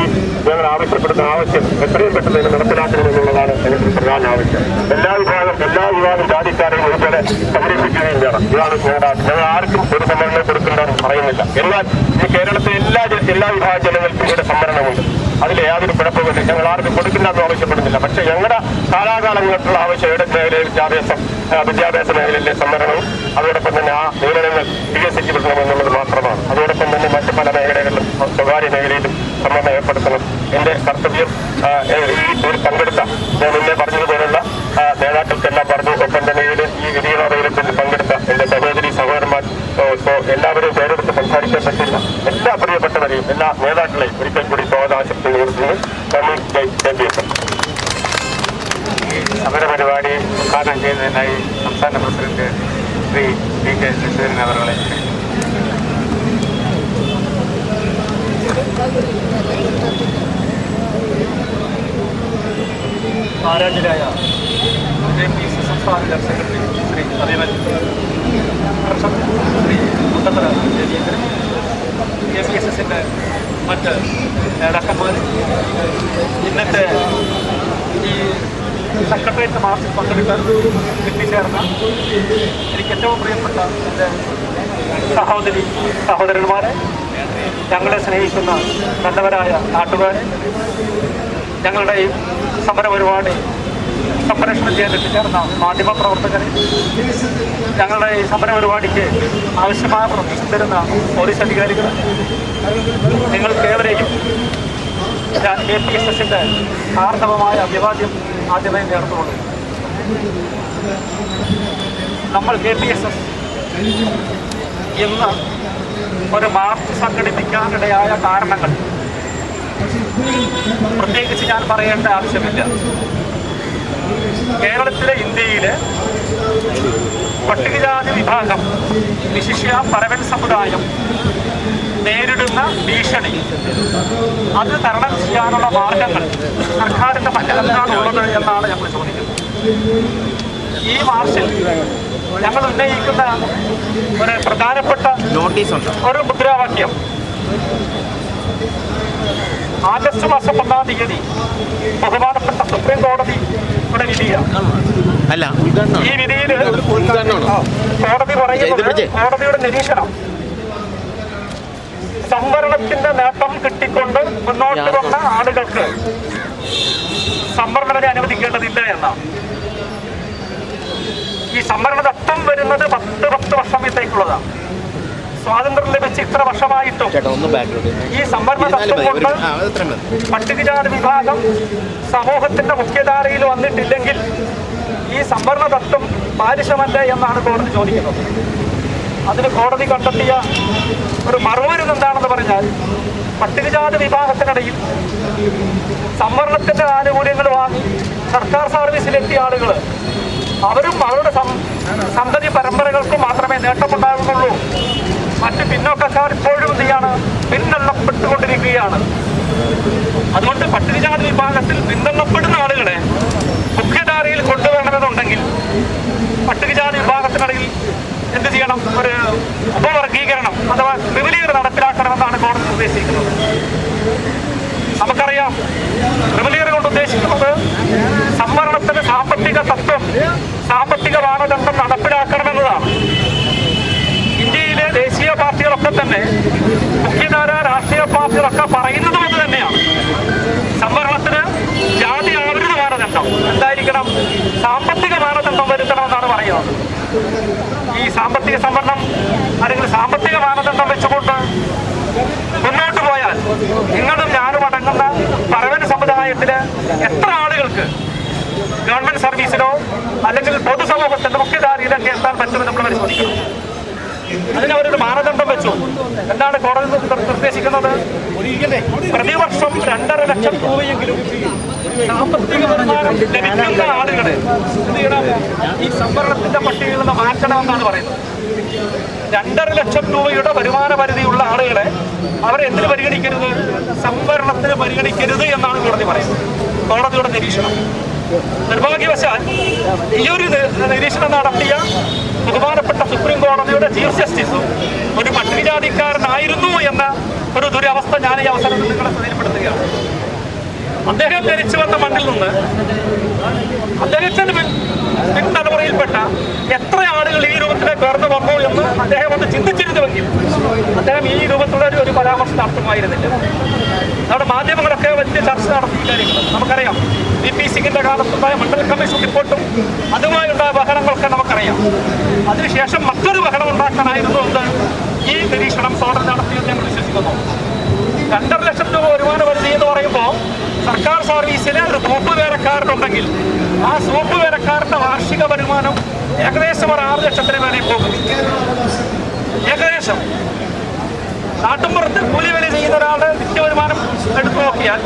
ഞങ്ങൾ ആവശ്യപ്പെടുന്ന ആവശ്യം എത്രയും പെട്ടെന്ന് തന്നെ നടപ്പിലാക്കണമെന്നുള്ളതാണ് എനിക്ക് പ്രധാന ആവശ്യം. എല്ലാ വിഭാഗം ജാതിക്കാരെയും ഒരുപോലെ സംരക്ഷിക്കുകയും വേണം. ഇതാണ് ഞങ്ങൾ ആർക്കും ഒരു സംവരണം കൊടുക്കേണ്ടെന്ന് പറയുന്നില്ല. എന്നാൽ ഈ കേരളത്തിലെ എല്ലാ വിഭാഗ ജനങ്ങൾക്കും ഇവിടെ സംവരണമുണ്ട്. അതിൽ യാതൊരു കുഴപ്പമില്ല. ഞങ്ങൾ ആർക്കും കൊടുക്കില്ലെന്ന് ആവശ്യപ്പെടുന്നില്ല. പക്ഷേ ഞങ്ങളുടെ കാലാകാലങ്ങൾക്കുള്ള ആവശ്യം ഏഡസ് മേഖലയിൽ വിദ്യാഭ്യാസ മേഖലയിലെ സംവരണവും അതോടൊപ്പം തന്നെ ആ നിയമനങ്ങൾ വികസിപ്പിക്കണമെന്നുള്ളത് മാത്രമാണ്. അതോടൊപ്പം തന്നെ മറ്റ് പല മേഖലകളിലും സ്വകാര്യ മേഖലയിലും സംവരണം ഏർപ്പെടുത്തണം. എന്റെ കർത്തവ്യം ഈ പങ്കെടുത്ത ഞാൻ മുന്നേ പറഞ്ഞതുപോലുള്ള നേതാക്കൾക്കെല്ലാം പറഞ്ഞു. ഒപ്പം തന്നെ ഈ വിധിയോടത്തിൽ പങ്കെടുത്ത എന്റെ സഹോദരി സഹോദരന്മാർ എല്ലാവരെയും പേരെടുത്ത് സംസാരിക്കാൻ പറ്റില്ല. എല്ലാ പ്രിയപ്പെട്ടവരെയും എല്ലാ നേതാക്കളെയും ഒരിക്കൽ കൂടി സ്വാഗതാശംസ നേരിടുന്നു. നന്ദി. സമരപരിപാടി ഉദ്ഘാടനം ചെയ്യുന്നതിനായി സംസ്ഥാന പ്രസിഡന്റ് ശ്രീ DK ശശീന്ദ്രൻ അവരെ ആരാധ്യരായ JPC സംസ്ഥാന ജനറൽ സെക്രട്ടറി ശ്രീ അഭിമന്യു ശ്രീ മുട്ടത്തറ രവീന്ദ്രൻ, KPSSന്റെ മറ്റ് നേതാക്കന്മാർ, ഇന്നത്തെ ഈ സെക്രട്ടേറിയറ്റ് മാർച്ചിൽ പങ്കെടുക്കാൻ എത്തിച്ചേർന്ന എനിക്ക് ഏറ്റവും പ്രിയപ്പെട്ട എൻ്റെ സഹോദരന്മാരെ, ഞങ്ങളെ സ്നേഹിക്കുന്ന നല്ലവരായ നാട്ടുകാരെ, ഞങ്ങളുടെ ഈ സമര പരിപാടി സംപ്രേഷണം ചെയ്യാൻ എത്തിച്ചേർന്ന മാധ്യമപ്രവർത്തകരെ, ഞങ്ങളുടെ ഈ സമര പരിപാടിക്ക് ആവശ്യമായ പ്രതീക്ഷ തരുന്ന പോലീസ് അധികാരികൾ, നിങ്ങൾക്കേവരെയും ഞാൻ KPSSന്റെ ആർത്തവമായ അഭിവാദ്യം ആദ്യമേ നേർന്നുകൊള്ളു. നമ്മൾ KPSS ഇന്ന് ഒരു മാർച്ച് സംഘടിപ്പിക്കാനിടയായ കാരണങ്ങൾ പ്രത്യേകിച്ച് ഞാൻ പറയേണ്ട ആവശ്യമില്ല. കേരളത്തിലെ, ഇന്ത്യയിലെ പട്ടികജാതി വിഭാഗം, വിശിഷ്യ പരവൻ സമുദായം നേരിടുന്ന ഭീഷണി, അത് തരണം ചെയ്യാനുള്ള മാർഗങ്ങൾ സർക്കാരിൻ്റെ പക്കലെന്താണ് ഉള്ളത് എന്നാണ് ഞങ്ങൾ ചോദിക്കുന്നത്. ഈ മാർച്ചിൽ ഞങ്ങൾ ഉന്നയിക്കുന്ന ഒരു പ്രധാനപ്പെട്ട ഒരു മുദ്രാവാക്യം ആഗസ്റ്റ് മാസം 1-ാം തീയതി ബഹുമാനപ്പെട്ട സുപ്രീം കോടതിയുടെ വിധിയാണ്. ഈ വിധിയിൽ കോടതി പറയുന്നത്, കോടതിയുടെ നിരീക്ഷണം, സംവരണത്തിന്റെ നേട്ടം കിട്ടിക്കൊണ്ട് മുന്നോട്ട് വന്ന ആളുകൾക്ക് സംവരണത്തെ അനുവദിക്കേണ്ടതില്ല എന്നാണ്. ഈ സംവരണ തത്വം വരുന്നത് 10 വർഷത്തേക്കുള്ളതാണ്. സ്വാതന്ത്ര്യം ലഭിച്ച് ഇത്ര വർഷമായിട്ടും ഈ സംവരണ തത്വം കൊണ്ട് പട്ടികജാതി വിഭാഗം സമൂഹത്തിന്റെ മുഖ്യധാരയിൽ വന്നിട്ടില്ലെങ്കിൽ ഈ സംവരണ തത്വം ബാലിശമല്ലേ എന്നാണ് കോടതി ചോദിക്കുന്നത്. അതിന് കോടതി കണ്ടെത്തിയ ഒരു മറുമരുന്ന് എന്താണെന്ന് പറഞ്ഞാൽ, പട്ടികജാതി വിഭാഗത്തിനിടയിൽ സംവരണത്തിന്റെ ആനുകൂല്യങ്ങൾ വാങ്ങി സർക്കാർ സർവീസിലെത്തിയ ആളുകൾ അവരും അവരുടെ സന്തതി പരമ്പരകൾക്ക് മാത്രമേ നേട്ടമുണ്ടാകുന്നുള്ളൂ. മറ്റ് പിന്നോക്കക്കാർ ഇപ്പോഴും എന്താണ് പിന്തള്ളപ്പെട്ടുകൊണ്ടിരിക്കുകയാണ്. അതുകൊണ്ട് പട്ടികജാതി വിഭാഗത്തിൽ പിന്തള്ളപ്പെടുന്ന ആളുകളെ മുഖ്യധാരയിൽ കൊണ്ടുവരണമെന്നുണ്ടെങ്കിൽ പട്ടികജാതി വിഭാഗത്തിനിടയിൽ എന്ത് ചെയ്യണം? ഒരു ഉപവർഗീകരണം അഥവാ ക്രിമിനൽ നടപ്പിലാക്കണമെന്നാണ് കോടതി ഉദ്ദേശിക്കുന്നത്. നമുക്കറിയാം, ക്രിമിനൽ കൊണ്ട് ഉദ്ദേശിക്കുന്നത് സംവരണത്തിന് സാമ്പത്തിക തത്വം, സാമ്പത്തിക മാനദണ്ഡം നടപ്പിലാക്കണമെന്നതാണ്. ഇന്ത്യയിലെ ദേശീയ പാർട്ടികളൊക്കെ തന്നെ, മുഖ്യധാര രാഷ്ട്രീയ പാർട്ടികളൊക്കെ പറയുന്നതും അത് തന്നെയാണ്. സംവരണത്തിന് ജാതി ആവരുന്ന മാനദണ്ഡം എന്തായിരിക്കണം? സാമ്പത്തിക മാനദണ്ഡം വരുത്തണമെന്നാണ് പറയുന്നത്. ഈ സാമ്പത്തിക സംവരണം അല്ലെങ്കിൽ സാമ്പത്തിക മാനദണ്ഡം വെച്ചുകൊണ്ട് മുന്നോട്ട് പോയാൽ നിങ്ങളും ഞാനും അടങ്ങുന്ന പരവൻ സമുദായത്തിലെ എത്ര ആളുകൾക്ക് ഗവൺമെന്റ് സർവീസിലോ അല്ലെങ്കിൽ പൊതുസമൂഹത്തിന്റെ മുഖ്യധാരയിലൊക്കെ എത്താൻ പറ്റുമെന്ന് നമ്മൾ പരിശോധിക്കണം. അതിനവരൊരു മാനദണ്ഡം വെച്ചു. എന്താണ് കോടതി നിർദ്ദേശിക്കുന്നത്? പ്രതിവർഷം 2.5 ലക്ഷം രൂപയെങ്കിലും സാമ്പത്തിക വരുമാനം ലഭിക്കുന്ന ആളുകളെ എന്ത് ചെയ്യണം? ഈ സംവരണത്തിന്റെ പട്ടികയിൽ നിന്ന് മാറ്റണമെന്നാണ് പറയുന്നത്. 2.5 ലക്ഷം രൂപയുടെ വരുമാന പരിധിയുള്ള ആളുകളെ അവരെ എന്തിനു പരിഗണിക്കരുത്? സംവരണത്തിന് പരിഗണിക്കരുത് എന്നാണ് കോടതി പറയുന്നത്. കോടതിയുടെ നിരീക്ഷണം. നിർഭാഗ്യവശാൽ ഈ ഒരു നിരീക്ഷണം നടത്തിയ ബഹുമാനപ്പെട്ട സുപ്രീം കോടതിയുടെ ചീഫ് ജസ്റ്റിസും ഒരു പട്ടികജാതിക്കാരനായിരുന്നു എന്ന ഒരു ദുരവസ്ഥ ഞാൻ ഈ അവസരത്തിൽ നിങ്ങളെ ശ്രദ്ധയിൽപ്പെടുത്തുകയാണ്. അദ്ദേഹം ജനിച്ചു വന്ന മണ്ണിൽ നിന്ന് അദ്ദേഹത്തിന് പിൻതലമുറയിൽപ്പെട്ട എത്ര ആളുകൾ ഈ രൂപത്തിലേക്ക് കയർന്നു വന്നു എന്ന് അദ്ദേഹം ഒന്ന് ചിന്തിച്ചിരുന്നുവെങ്കിൽ അദ്ദേഹം ഈ രൂപത്തിലുള്ള ഒരു പരാമർശം നടത്തുമായിരുന്നില്ല. നമ്മുടെ മാധ്യമങ്ങളൊക്കെ വലിയ ചർച്ച നടത്തിയ കാര്യങ്ങൾ നമുക്കറിയാം. VP സിംഗിന്റെ കാലത്തുണ്ടായ മണ്ഡൽ കമ്മീഷൻ റിപ്പോർട്ടും അതുമായുണ്ടായ ബഹളങ്ങളൊക്കെ നമുക്കറിയാം. അതിനുശേഷം മറ്റൊരു ബഹളം ഉണ്ടാക്കാനായിരുന്നു എന്ത് ഈ നിരീക്ഷണം കോടതി നടത്തിയെന്ന് ഞങ്ങൾ വിശ്വസിക്കുന്നു. 2.5 ലക്ഷം രൂപ വരുമാന പരിധി എന്ന് പറയുമ്പോൾ സർക്കാർ സർവീസിലെ ഒരു സോപ്പ് വേലക്കാരനുണ്ടെങ്കിൽ ആ സോപ്പ് വേലക്കാരന്റെ വാർഷിക വരുമാനം ഏകദേശം ഒരു 6 ലക്ഷത്തിന് മേലെ പോകും. ഏകദേശം നാട്ടുമ്പുറത്ത് കൂലിവേല ചെയ്യുന്ന ഒരാളുടെ നിത്യവരുമാനം എടുത്തു നോക്കിയാൽ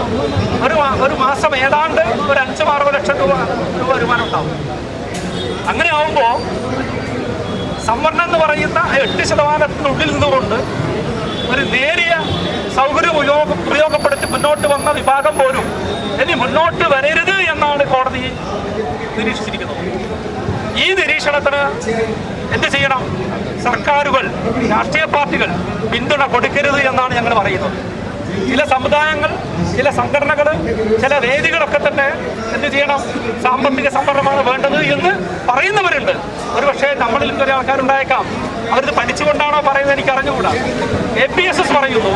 ഒരു മാസം ഏതാണ്ട് ഒരു 5-6 ലക്ഷം രൂപ വരുമാനം ഉണ്ടാവും. അങ്ങനെ ആവുമ്പോൾ സംവരണം എന്ന് പറയുന്ന 8% നിന്നുകൊണ്ട് ഒരു നേരിയ സൗകര്യം ഉപയോഗപ്പെടുത്തി മുന്നോട്ട് വന്ന വിഭാഗം പോലും ഇനി മുന്നോട്ട് വരരുത് എന്നാണ് കോടതി നിരീക്ഷിച്ചിരിക്കുന്നത്. ഈ നിരീക്ഷണത്തിന് എന്ത് ചെയ്യണം? സർക്കാരുകൾ, രാഷ്ട്രീയ പാർട്ടികൾ പിന്തുണ കൊടുക്കരുത് എന്നാണ് ഞങ്ങൾ പറയുന്നത്. ചില സമുദായങ്ങൾ, ചില സംഘടനകൾ, ചില വേദികളൊക്കെ തന്നെ എന്ത് ചെയ്യണം, സാമ്പത്തിക സംവരണമാണ് വേണ്ടത് എന്ന് പറയുന്നവരുണ്ട്. ഒരുപക്ഷെ നമ്മളിൽ ചില ആൾക്കാരുണ്ടായേക്കാം. അവരിത് പഠിച്ചുകൊണ്ടാണോ പറയുന്നത് എനിക്ക് അറിഞ്ഞുകൂടാ. APSS പറയുന്നു,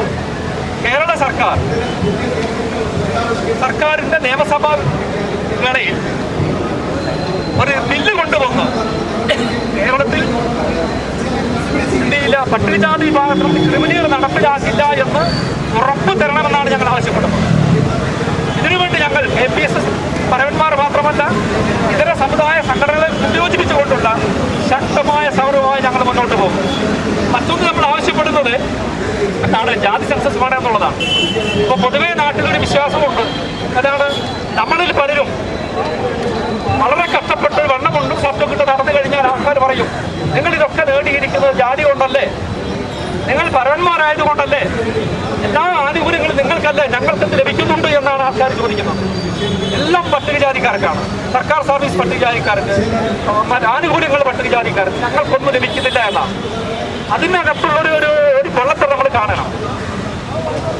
കേരള സർക്കാരിൻ്റെ നിയമസഭാ വേളയിൽ ഒരു ബില്ല് കൊണ്ടുവന്ന് കേരളത്തിൽ ഇന്ത്യയിലെ പട്ടികജാതി വിഭാഗത്തിൽ ക്രിമിനൽ നടപ്പിലാക്കില്ല എന്ന് ഉറപ്പ് തരണമെന്നാണ് ഞങ്ങൾ ആവശ്യപ്പെടുന്നത്. ഇതിനുവേണ്ടി ഞങ്ങൾ APSS പരവന്മാർ മാത്രമല്ല ഇതര സമുദായ സംഘടനകളെ ഉപയോജിപ്പിച്ചുകൊണ്ടുള്ള ശക്തമായ സമരവുമായി ഞങ്ങൾ മുന്നോട്ട് പോകും. മറ്റൊന്ന് നമ്മൾ ആവശ്യപ്പെടുന്നത് എന്താണ്, ജാതി സെൻസസ് വേണം എന്നുള്ളതാണ്. ഇപ്പോൾ പൊതുവേ നാട്ടിലൊരു വിശ്വാസമുണ്ട്, അതാണ് നമ്മളിൽ പലരും വളരെ കഷ്ടപ്പെട്ട് വെള്ളം കൊണ്ടും ശബ്ദം കിട്ട് നടന്നു കഴിഞ്ഞാൽ ആൾക്കാർ പറയും, നിങ്ങൾ ഇതൊക്കെ നേടിയിരിക്കുന്നത് ജാതി കൊണ്ടല്ലേ, നിങ്ങൾ പരവന്മാരായതുകൊണ്ടല്ലേ, എല്ലാ ആനുകൂല്യങ്ങളും നിങ്ങൾക്കല്ലേ, ഞങ്ങൾക്കെന്ത് ലഭിക്കുന്നുണ്ട് എന്നാണ് ആൾക്കാർ ചോദിക്കുന്നത്. എല്ലാം പട്ടികജാതിക്കാർക്കാണ്. സർക്കാർ സർവീസ് പട്ടികജാതിക്കാർക്ക്, ആനുകൂല്യങ്ങൾ പട്ടികജാതിക്കാർക്ക്, ഞങ്ങൾക്കൊന്നും ലഭിക്കുന്നില്ല എന്നാണ്. അതിനകത്തുള്ളൊരു ഒരു കൊള്ളത്തരം നമ്മൾ കാണണം.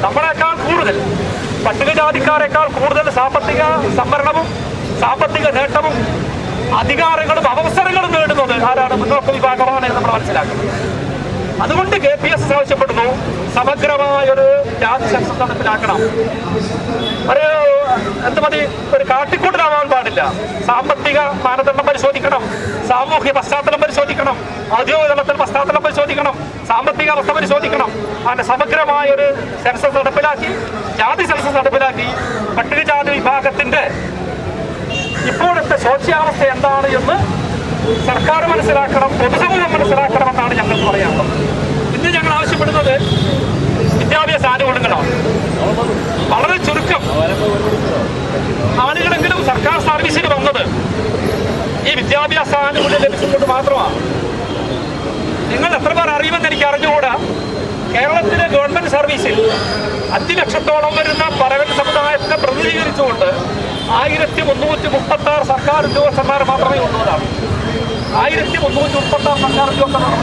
നമ്മളെക്കാൾ കൂടുതൽ, പട്ടികജാതിക്കാരെക്കാൾ കൂടുതൽ സാമ്പത്തിക സംവരണവും സാമ്പത്തിക നേട്ടവും അധികാരങ്ങളും അവസരങ്ങളും നേടുന്നത് ആരാണ്? മുന്നോക്ക വിഭാഗമാണ് എന്ന് നമ്മൾ മനസ്സിലാക്കുന്നത്. അതുകൊണ്ട് KPSS ആവശ്യപ്പെടുന്നു, സമഗ്രമായൊരു ജാതി സെൻസസ് നടപ്പിലാക്കണം. ഒരു കാട്ടിക്കൂട്ടലാവാൻ പാടില്ല. സാമ്പത്തിക മാനദണ്ഡം പരിശോധിക്കണം, സാമൂഹ്യ പശ്ചാത്തലം പരിശോധിക്കണം, ഔദ്യോഗിക തലത്തിൽ പശ്ചാത്തലം പരിശോധിക്കണം, സാമ്പത്തിക അവസ്ഥ പരിശോധിക്കണം. അങ്ങനെ സമഗ്രമായൊരു സെൻസസ് നടപ്പിലാക്കി, ജാതി സെൻസസ് നടപ്പിലാക്കി പട്ടികജാതി വിഭാഗത്തിന്റെ ഇപ്പോഴത്തെ ശോച്യാവസ്ഥ എന്താണ് എന്ന് സർക്കാർ മനസ്സിലാക്കണം, പൊതുസമൂഹം മനസ്സിലാക്കണമെന്നാണ് ഞങ്ങൾക്ക് പറയാനുള്ളത്. ഇന്ന് ഞങ്ങൾ ആവശ്യപ്പെടുന്നത് വിദ്യാഭ്യാസ ആനുകൂല്യങ്ങളാണ്. വളരെ ചുരുക്കം ആളുകളെങ്കിലും സർക്കാർ സർവീസിന് വന്നത് ഈ വിദ്യാഭ്യാസ ആനുകൂല്യം ലഭിച്ചുകൊണ്ട് മാത്രമാണ്. നിങ്ങൾ എത്ര പേർ അറിയുമെന്ന് എനിക്ക് അറിഞ്ഞുകൂടാ. കേരളത്തിലെ ഗവൺമെന്റ് സർവീസിൽ 5 ലക്ഷത്തോളം വരുന്ന പരവൻ സമുദായത്തെ പ്രതിനിധീകരിച്ചുകൊണ്ട് 1336 സർക്കാർ ഉദ്യോഗസ്ഥന്മാർ മാത്രമേ ഉള്ളതാണ്. 1336 സർക്കാർ ഉദ്യോഗസ്ഥന്മാർ.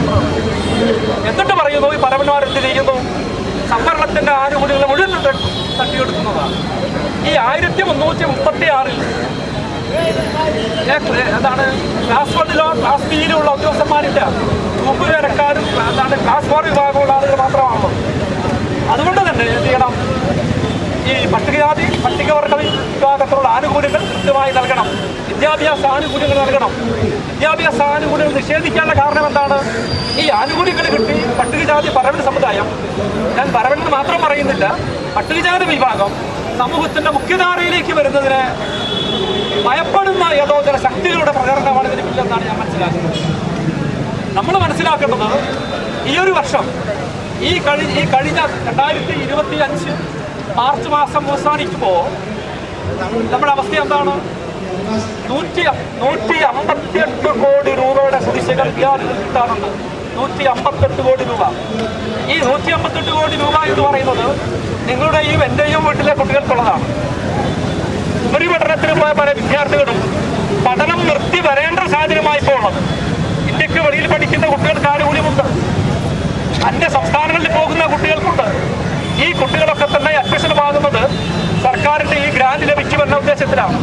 എന്നിട്ട് പറയുന്നു ഈ പരവന്മാർ എന്ത് ചെയ്യുന്നു, സംവരണത്തിന്റെ ആനുകൂല്യങ്ങൾ മുഴുവൻ തട്ടിയെടുക്കുന്നതാണ്. ഈ 1336 എന്താണ് ക്ലാസ് 1 ക്ലാസ് ബിയിലുള്ള ഉദ്യോഗസ്ഥന്മാരില്ല. മുമ്പുകാരക്കാരും എന്താണ് ക്ലാസ് 4 വിഭാഗമുള്ള ആളുകൾ മാത്രമാണല്ലോ. അതുകൊണ്ട് തന്നെ എന്ത് ചെയ്യണം, ഈ പട്ടികവർഗ വിഭാഗത്തിലുള്ള ആനുകൂല്യങ്ങൾ കൃത്യമായി നൽകണം. വിദ്യാഭ്യാസ ആനുകൂല്യങ്ങൾ നൽകണം. വിദ്യാഭ്യാസ ആനുകൂല്യങ്ങൾ നിഷേധിക്കാനുള്ള കാരണം എന്താണ്? ഈ ആനുകൂല്യങ്ങൾ കിട്ടി പട്ടികജാതി പരവൻ സമുദായം, ഞാൻ പരവൻ മാത്രം പറയുന്നില്ല, പട്ടികജാതി വിഭാഗം സമൂഹത്തിന്റെ മുഖ്യധാരയിലേക്ക് വരുന്നതിന് ഭയപ്പെടുന്ന ഏതോ ചില ശക്തികളുടെ പ്രചരണമാണ് ഇതിന് പിന്നിലെന്നാണ് ഞാൻ മനസ്സിലാക്കുന്നത്. നമ്മൾ മനസ്സിലാക്കേണ്ടത് ഈ ഒരു വർഷം ഈ കഴിഞ്ഞ 2025 മാർച്ച് മാസം അവസാനിക്കുമ്പോൾ നമ്മുടെ അവസ്ഥ എന്താണ്? 158 കോടി രൂപയുടെ കുടിശ്ശിക വിദ്യാർത്ഥികൾ കിട്ടാറുണ്ട്. 158 കോടി രൂപ. ഈ 158 കോടി രൂപ എന്ന് പറയുന്നത് നിങ്ങളുടെയും എൻ്റെയും വീട്ടിലെ കുട്ടികൾക്കുള്ളതാണ്. ഉപരിപഠനത്തിന് പോയ പല വിദ്യാർത്ഥികളും പഠനം നിർത്തി വരേണ്ട സാഹചര്യമായി ഇപ്പോൾ ഉള്ളത്. ഇന്ത്യക്ക് വെളിയിൽ പഠിക്കുന്ന കുട്ടികൾക്ക് ആനുകൂല്യമുണ്ട്, അന്യ സംസ്ഥാനങ്ങളിൽ പോകുന്ന കുട്ടികൾക്കുണ്ട്. ഈ കുട്ടികളൊക്കെ തന്നെ അഡ്മിഷനുമാകുന്നത് സർക്കാരിൻ്റെ ഈ ഗ്രാന്റ് ലഭിക്കുമെന്ന ഉദ്ദേശത്തിലാണ്.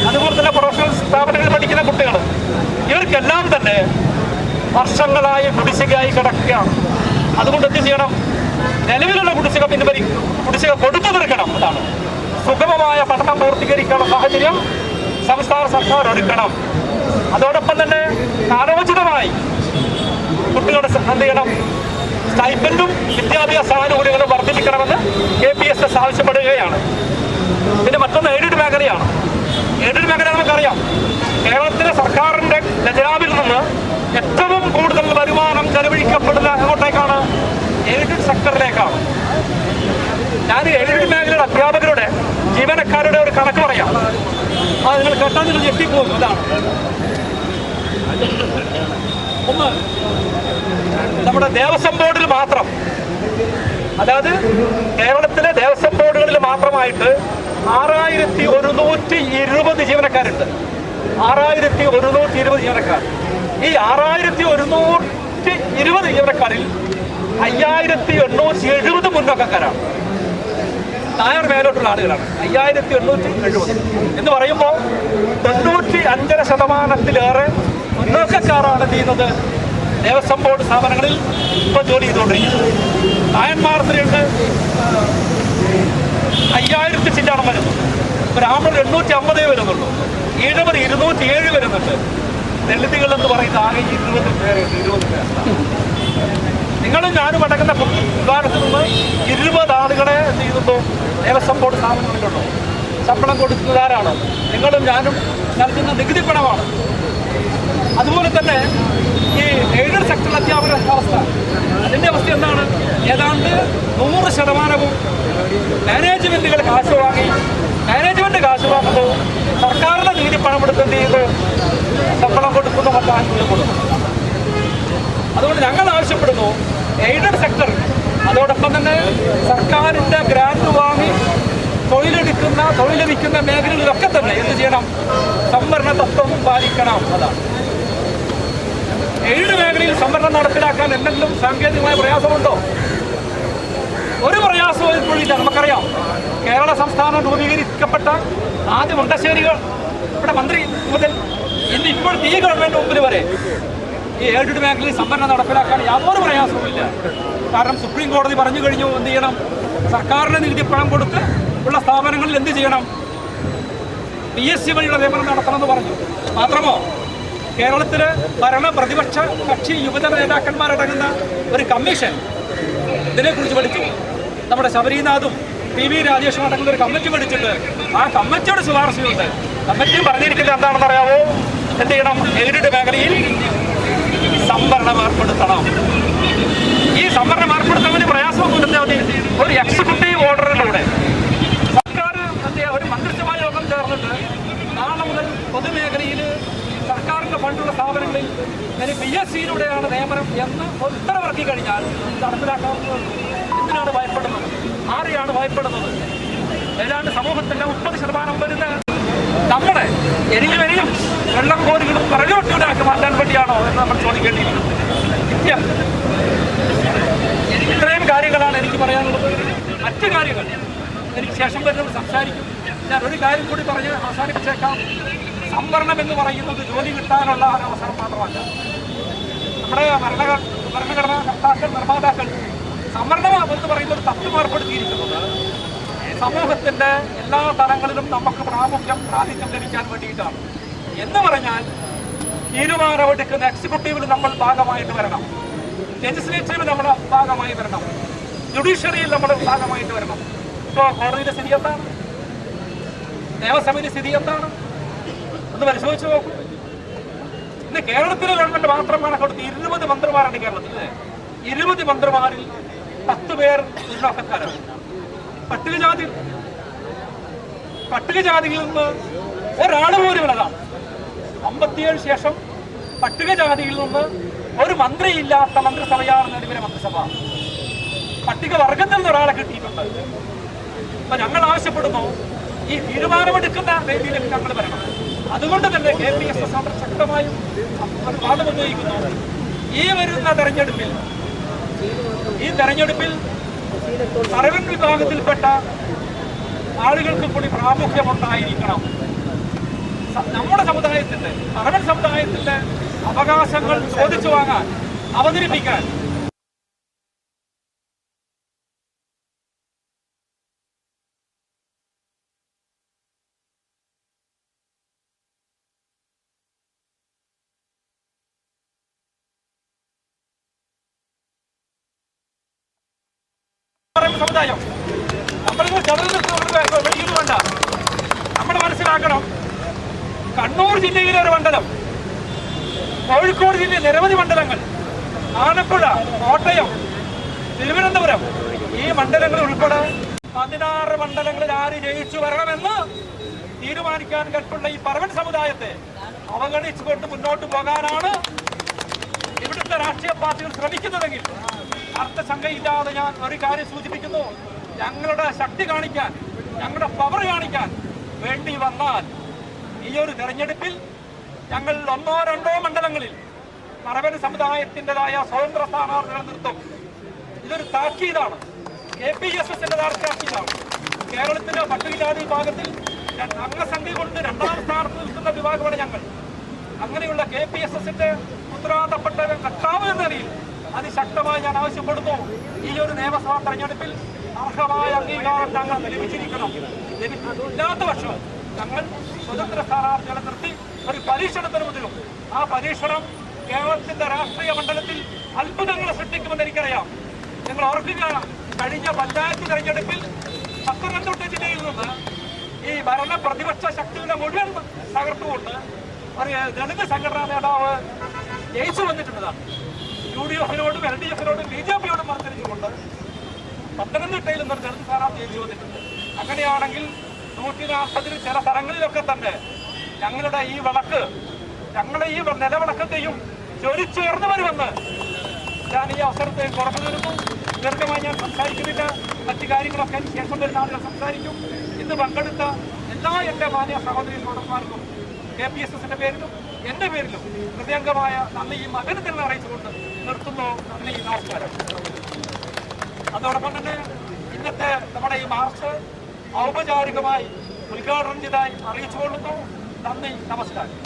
അതുപോലെ തന്നെ പ്രൊഫഷണൽ സ്ഥാപനങ്ങളിൽ പഠിക്കുന്ന കുട്ടികൾ, ഇവർക്കെല്ലാം തന്നെ വർഷങ്ങളായി കുടിശ്ശികയായി കിടക്കുകയാണ്. അതുകൊണ്ട് എന്ത് ചെയ്യണം? നിലവിലുള്ള കുടിശ്ശിക കുടിശ്ശിക കൊടുത്തു തീർക്കണം. അതാണ് സുഗമമായ പഠനം പൂർത്തീകരിക്കാനുള്ള സാഹചര്യം സംസ്ഥാന സർക്കാർ ഒരുക്കണം. അതോടൊപ്പം തന്നെ കാലോചിതമായി കുട്ടികളുടെ എന്ത് ചെയ്യണം, സ്റ്റൈപ്പൻഡും വിദ്യാഭ്യാസ ആനുകൂല്യങ്ങളും വർദ്ധിപ്പിക്കണമെന്ന് KPSS ആവശ്യപ്പെടുകയാണ്. പിന്നെ മറ്റൊന്ന് എയ്ഡഡ് മേഖലയാണ്. എയ്ഡഡ് മേഖല നമുക്കറിയാം, കേരളത്തിലെ സർക്കാരിൻ്റെ ഖജനാവിൽ നിന്ന് ഏറ്റവും കൂടുതൽ വരുമാനം ചെലവഴിക്കപ്പെടുന്ന എങ്ങോട്ടേക്കാണ്? എയ്ഡഡ് സെക്ടറിലേക്കാണ്. ഞാൻ എയ്ഡഡ് മേഖലയുടെ അധ്യാപകരുടെ ജീവനക്കാരുടെ ഒരു കണക്ക് പറയാം. അത് നിങ്ങൾ കേട്ടാൽ നിങ്ങൾ ഞെട്ടിപ്പോകും. അതാണ് ഒന്ന്, നമ്മുടെ ദേവസ്വം ബോർഡിൽ മാത്രം, അതായത് കേരളത്തിലെ ദേവസ്വം ബോർഡുകളിൽ മാത്രമായിട്ട് 6120 ജീവനക്കാരുണ്ട്. 6120 ജീവനക്കാർ. ഈ 6120 ജീവനക്കാരിൽ 5870 മുന്നോക്കക്കാരാണ്. നായർ മേലോട്ടുള്ള ആളുകളാണ് 5870 എന്ന് പറയുമ്പോൾ 95% മുന്നോക്കക്കാരാണ് ചെയ്യുന്നത് ദേവസ്വം ബോർഡ് സ്ഥാപനങ്ങളിൽ ഇപ്പോൾ ജോലി ചെയ്തുകൊണ്ടിരിക്കുന്നത്. നായന്മാർ എത്രയുണ്ട്? 5000 ചില്ലാണ് വരുന്നത്. ബ്രാഹ്മണർ 850 വരുന്നുള്ളൂ. ഈഴവർ 207 വരുന്നുണ്ട്. ദളിതുകൾ എന്ന് പറയുന്നത് ആകെ 20 പേരുണ്ട്. 20 പേർ. നിങ്ങളും ഞാനും അടങ്ങുന്ന വിഭാഗത്തിൽ നിന്ന് 20 ആളുകളെ എന്ത് ചെയ്യുന്നു ദേവസ്വം ബോർഡ് സ്ഥാപനങ്ങളിലുണ്ടോ? ശമ്പളം കൊടുക്കുന്നതാരാണ്? നിങ്ങളും ഞാനും നൽകുന്ന നികുതി പണമാണ്. അതുപോലെ തന്നെ ഈ എയ്ഡഡ് സെക്ടറിൽ അധ്യാപക അവസ്ഥ, അതിൻ്റെ അവസ്ഥ എന്താണ്? ഏതാണ്ട് 100% മാനേജ്മെൻറ്റുകൾ കാശ് വാങ്ങി, മാനേജ്മെൻറ്റ് കാശ് വാങ്ങുമ്പോൾ സർക്കാരിൻ്റെ നികുതി പണം എടുത്ത് എന്ത് ചെയ്ത് ശമ്പളം കൊടുക്കുന്ന മറ്റ് ആനുകൂല്യം കൊടുക്കുന്നു. അതുകൊണ്ട് ഞങ്ങൾ ആവശ്യപ്പെടുന്നു എയ്ഡഡ് സെക്ടർ, അതോടൊപ്പം തന്നെ സർക്കാരിൻ്റെ ഗ്രാന്റ് വാങ്ങി തൊഴിലടിക്കുന്ന മേഖലകളിലൊക്കെ തന്നെ എന്ത് ചെയ്യണം? സംവരണ തത്വം പാലിക്കണം. അതാണ് എയ്ഡ് മേഖലയിൽ സംവരണം നടപ്പിലാക്കാൻ എന്തെങ്കിലും സാങ്കേതികമായ പ്രയാസമുണ്ടോ? ഒരു പ്രയാസവും ഇപ്പോഴില്ല. നമുക്കറിയാം, കേരള സംസ്ഥാനം രൂപീകരിക്കപ്പെട്ട ആദ്യ മുണ്ടശ്ശേരികൾ ഇവിടെ മന്ത്രി മുതൽ ഇപ്പോഴത്തെ ഈ ഗവൺമെൻറ് മുമ്പിൽ വരെ ഈ എയ്ഡഡ് മേഖലയിൽ സംവരണം നടപ്പിലാക്കാൻ യാതൊരു പ്രയാസവുമില്ല. കാരണം സുപ്രീം കോടതി പറഞ്ഞു കഴിഞ്ഞു എന്ത് ചെയ്യണം? സർക്കാരിന് നികുതി പണം കൊടുത്ത് ഉള്ള സ്ഥാപനങ്ങളിൽ എന്ത് ചെയ്യണം? PSC വഴിയുള്ള നിയമനം നടത്തണമെന്ന് പറഞ്ഞു. മാത്രമോ കേരളത്തിലെ ഭരണ പ്രതിപക്ഷ കക്ഷി യുവജന നേതാക്കന്മാരടങ്ങുന്ന ഒരു കമ്മീഷൻ ഇതിനെക്കുറിച്ച് പഠിച്ചു. നമ്മുടെ ശബരിനാഥും PV രാജേഷും അടങ്ങുന്ന ഒരു കമ്മിറ്റി പഠിച്ചിട്ട് ആ കമ്മിറ്റിയുടെ ശുപാർശയുണ്ട്. കമ്മിറ്റി പറഞ്ഞിരിക്കുന്നത് എന്താണെന്ന് അറിയാവോ? എന്ത് ചെയ്യണം? എയ്ഡഡ് മേഖലയിൽ സംവരണം ഏർപ്പെടുത്തണം. ഈ സംവരണം ഏർപ്പെടുത്തുന്നതിന് പ്രയാസമൊന്നുമില്ല. ഒരു എക്സിക്യൂട്ടീവ് ഓർഡറിലൂടെ സർക്കാർ ഒരു മന്ത്രിസഭാ യോഗം ചേർന്നിട്ട് നാളെ മുതൽ പൊതുമേഖലയിൽ സർക്കാരിൻ്റെ ഫണ്ടുള്ള സ്ഥാപനങ്ങളിൽ PSCയിലൂടെയാണ് നിയമനം എന്ന് ഉത്തരവിറക്കി കഴിഞ്ഞാൽ നടപ്പിലാക്കാവുന്നത്. എന്തിനാണ് ഭയപ്പെടുന്നത്? ആരെയാണ് ഭയപ്പെടുന്നത്? ഏതാണ്ട് സമൂഹത്തിൻ്റെ 30% വരുന്ന നമ്മുടെ എരിയും വെള്ളം കോരികളും പറയോട്ടിലാക്കി മാറ്റാൻ വേണ്ടിയാണോ എന്ന് നമ്മൾ ചോദിക്കേണ്ടിയിരിക്കുന്നത്. ഇത്രയും കാര്യങ്ങളാണ് എനിക്ക് പറയാനുള്ളത്. മറ്റു കാര്യങ്ങൾ എനിക്ക് ശേഷം വരുന്നവർ സംസാരിക്കും. ഞാൻ ഒരു കാര്യം കൂടി പറഞ്ഞ് അവസാനിപ്പിച്ചേക്കാം. സംവരണം എന്ന് പറയുന്നത് ജോലി കിട്ടാനുള്ള ഒരു അവസരം മാത്രമല്ല. നമ്മുടെ ഭരണഘടനാ കർത്താക്കൾ, നിർമ്മാതാക്കൾ സംവരണം എന്ന് പറയുന്ന ഒരു തത്വം ഏർപ്പെടുത്തിയിരിക്കുന്നത് സമൂഹത്തിൻ്റെ എല്ലാ തലങ്ങളിലും നമുക്ക് പ്രാതിനിധ്യം ലഭിക്കാൻ വേണ്ടിയിട്ടാണ്. എന്ന് പറഞ്ഞാൽ തീരുമാനമെടുക്കുന്ന എക്സിക്യൂട്ടീവിൽ നമ്മൾ ഭാഗമായിട്ട് വരണം, ലെജിസ്ലേറ്റീവിൽ നമ്മൾ ഭാഗമായി വരണം, ജുഡീഷ്യറിയിൽ നമ്മൾ ഭാഗമായിട്ട് വരണം. ഇപ്പോൾ കോടതിയുടെ സ്ഥിതി എന്താണ്? നിയമസഭയിലെ സ്ഥിതി എന്താണ്? ഒന്ന് പരിശോധിച്ച് നോക്കൂ. ഇന്ന് കേരളത്തിലെ ഗവൺമെന്റ് മാത്രം കണക്കെടുത്ത് 20 മന്ത്രിമാരാണ് കേരളത്തിൽ. 20 മന്ത്രിമാരിൽ 10 പേർ മുന്നോക്കക്കാരാണ്. പട്ടികജാതിയിൽ നിന്ന് ഒരാൾ പോലും ഉള്ളതാണ്. 57 ശേഷം പട്ടികജാതിയിൽ നിന്ന് ഒരു മന്ത്രിയില്ലാത്ത മന്ത്രിസഭയാണ് നിലവിലെ മന്ത്രിസഭ. പട്ടികവർഗത്തിൽ നിന്ന് ഒരാളെ കിട്ടിയിട്ടുണ്ട്. അപ്പൊ ഞങ്ങൾ ആവശ്യപ്പെടുന്നു ഈ തീരുമാനമെടുക്കുന്ന വേദിയിലേക്ക് ഞങ്ങൾ വരണം. അതുകൊണ്ട് തന്നെ KPSS അവർ ശക്തമായും വാദം ഉന്നയിക്കുന്നു. ഈ വരുന്ന തെരഞ്ഞെടുപ്പിൽ സർവൻ വിഭാഗത്തിൽപ്പെട്ട ആളുകൾക്ക് കൂടി പ്രാമുഖ്യമുണ്ടായിരിക്കണം. നമ്മുടെ സമുദായത്തിന്റെ, സർവൻ സമുദായത്തിന്റെ അവകാശങ്ങൾ ചോദിച്ചു വാങ്ങാൻ, അവതരിപ്പിക്കാൻ സമുദായം നമ്മളിത് വേണ്ട. നമ്മൾ മനസ്സിലാക്കണം, കണ്ണൂർ ജില്ലയിലെ ഒരു മണ്ഡലം, കോഴിക്കോട് ജില്ലയിൽ നിരവധി മണ്ഡലങ്ങൾ, ആലപ്പുഴ, കോട്ടയം, തിരുവനന്തപുരം, ഈ മണ്ഡലങ്ങൾ ഉൾപ്പെടെ 16 മണ്ഡലങ്ങളിൽ ആര് ജയിച്ചു വരണമെന്ന് തീരുമാനിക്കാൻ കൽപ്പുള്ള ഈ പറവൻ സമുദായത്തെ അവഗണിച്ചുകൊണ്ട് മുന്നോട്ട് പോകാനാണ് ഇവിടുത്തെ രാഷ്ട്രീയ പാർട്ടികൾ ശ്രമിക്കുന്നതെങ്കിൽ അർത്ഥശങ്കയില്ലാതെ ഞാൻ ഒരു കാര്യം സൂചിപ്പിക്കുന്നു. ഞങ്ങളുടെ ശക്തി കാണിക്കാൻ, ഞങ്ങളുടെ പവർ കാണിക്കാൻ വേണ്ടി വന്നാൽ ഈ ഒരു തെരഞ്ഞെടുപ്പിൽ ഞങ്ങൾ 1-2 മണ്ഡലങ്ങളിൽ പറവൻ സമുദായത്തിൻ്റെതായ സ്വതന്ത്ര സ്ഥാനാർത്ഥികളെ നിർത്തും. ഇതൊരു താക്കീതാണ്, KPSSന്റെ താക്കീതാണ്. കേരളത്തിലെ പട്ടികജാതി വിഭാഗത്തിൽ അംഗസംഖ്യ കൊണ്ട് 2ാം സ്ഥാനത്ത് നിൽക്കുന്ന വിഭാഗമാണ് ഞങ്ങൾ. അങ്ങനെയുള്ള KPSSന്റെ ഉത്തരവാദപ്പെട്ട കർത്താവ് എന്ന നിലയിൽ അതിശക്തമായി ഞാൻ ആവശ്യപ്പെടുന്നു, ഈ ഒരു നിയമസഭാ തെരഞ്ഞെടുപ്പിൽ അർഹമായ അംഗീകാരം ഞങ്ങൾ ലഭിച്ചിരിക്കണം. ഇല്ലാത്ത പക്ഷം ഞങ്ങൾ സ്വതന്ത്ര സ്ഥാനാർത്ഥികളെ നിർത്തി ഒരു പരീക്ഷണത്തിന് മുതിരും. ആ പരീക്ഷണം കേരളത്തിന്റെ രാഷ്ട്രീയ മണ്ഡലത്തിൽ അത്ഭുതങ്ങൾ സൃഷ്ടിക്കുമെന്ന് എനിക്കറിയാം. നിങ്ങൾ ഓർക്കുക, കഴിഞ്ഞ പഞ്ചായത്ത് തെരഞ്ഞെടുപ്പിൽ പത്തനംതിട്ട ജില്ലയിൽ നിന്ന് ഈ ഭരണ പ്രതിപക്ഷ ശക്തിയുടെ മുഴുവൻ തകർത്തുകൊണ്ട് ഒരു ദളിത് സംഘടനാ നേതാവ് ജയിച്ചു വന്നിട്ടുള്ളതാണ്. UDFിനോടും LDFിനോടും BJPയോടും മത്സരിച്ചുകൊണ്ട് പത്തനംതിട്ടയിൽ നിന്നൊരു ദളിത് സ്ഥാനാർത്ഥി ജയിച്ചു വന്നിട്ടുണ്ട്. അങ്ങനെയാണെങ്കിൽ 140 ചില സ്ഥലങ്ങളിലൊക്കെ തന്നെ ഞങ്ങളുടെ ഈ വിളക്ക്, ഞങ്ങളുടെ ഈ നിലവിളക്കത്തെയും ചൊരിച്ചേർന്ന് വരുമെന്ന് ഞാൻ ഈ അവസരത്തെ ഉറപ്പു തരുന്നു. ദീർഘമായി ഞാൻ സംസാരിക്കുന്നില്ല. മറ്റു കാര്യങ്ങളൊക്കെ ശേഷം വരുന്ന ആളുകൾ സംസാരിക്കും. ഇന്ന് പങ്കെടുത്ത എല്ലാ എൻ്റെ മാന്യ സഹോദരി സഹോദരന്മാർക്കും KPSSന്റെ പേരിലും എൻ്റെ പേരിലും ഹൃദയംഗമായ നന്ദി ഈ മകനത്തിൽ അറിയിച്ചുകൊണ്ട് നിർത്തുന്നു. നന്ദി, നമസ്കാരം. അതോടൊപ്പം തന്നെ ഇന്നത്തെ നമ്മുടെ ഈ മാർച്ച് ഔപചാരികമായി ഉദ്ഘാടനം ചെയ്തായി അറിയിച്ചുകൊള്ളുന്നു. നന്ദി, നമസ്കാരം.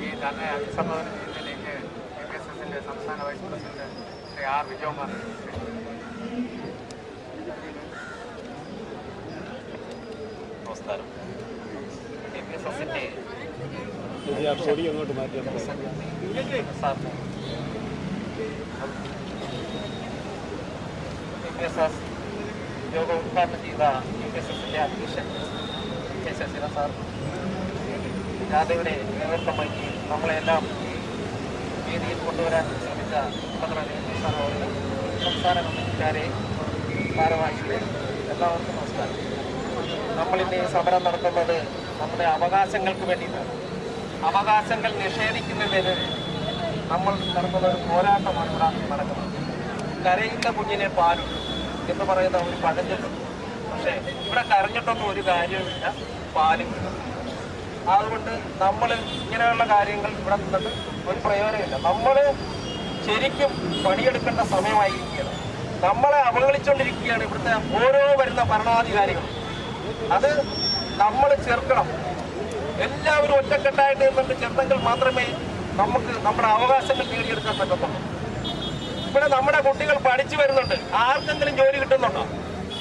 ഈ തന്നെ അഭിസംബോധന ചെയ്യുന്നതിലേക്ക് KPSSന്റെ സംസ്ഥാന vice president Shri R. Vijayakumar. നമസ്കാരം. KPSSന്റെ അങ്ങോട്ട് മാറ്റി KPSS യോഗം ഉദ്ഘാടനം ചെയ്ത KPSSന്റെ അധ്യക്ഷൻ K. ശശിധരൻ സാർ, ജാഥയുടെ നേതൃത്വം വഹിച്ച് നമ്മളെല്ലാം വേദിയിൽ കൊണ്ടുവരാൻ ശ്രമിച്ച സംസ്ഥാന കമ്മിറ്റിക്കാരെ, ഭാരവാഹികളെ, എല്ലാവർക്കും നമസ്കാരം. നമ്മളിന്ന് ഈ സമരം നടത്തുന്നത് നമ്മുടെ അവകാശങ്ങൾക്ക് വേണ്ടിയിട്ടാണ്. അവകാശങ്ങൾ നിഷേധിക്കുന്നതിന് നമ്മൾ നടത്തുന്ന ഒരു പോരാട്ടമാണ് ഇവിടെ നടക്കുന്നത്. കരയുന്ന കുഞ്ഞിനെ പാലും എന്ന് പറയുന്ന ഒരു പഴഞ്ചൊല്ലുണ്ട്. പക്ഷേ ഇവിടെ കരഞ്ഞിട്ടൊന്നും ഒരു കാര്യവുമില്ല, പാലും കിട്ടും. അതുകൊണ്ട് നമ്മൾ ഇങ്ങനെയുള്ള കാര്യങ്ങൾ ഇവിടെ നിന്നിട്ട് ഒരു പ്രയോജനമില്ല. നമ്മൾ ശരിക്കും പണിയെടുക്കേണ്ട സമയമായിരിക്കുകയാണ്. നമ്മളെ അവഗണിച്ചുകൊണ്ടിരിക്കുകയാണ് ഇവിടുത്തെ ഓരോ വരുന്ന ഭരണാധികാരികൾ. അത് നമ്മൾ ചേർക്കണം. എല്ലാവരും ഒറ്റക്കെട്ടായിട്ട് നിന്നിട്ട് ചേർത്തെങ്കിൽ മാത്രമേ നമുക്ക് നമ്മുടെ അവകാശങ്ങൾ നേടിയെടുക്കാൻ പറ്റത്തുള്ളൂ. ഇവിടെ നമ്മുടെ കുട്ടികൾ പഠിച്ചു വരുന്നുണ്ട്. ആർക്കെങ്കിലും ജോലി കിട്ടുന്നുണ്ടോ?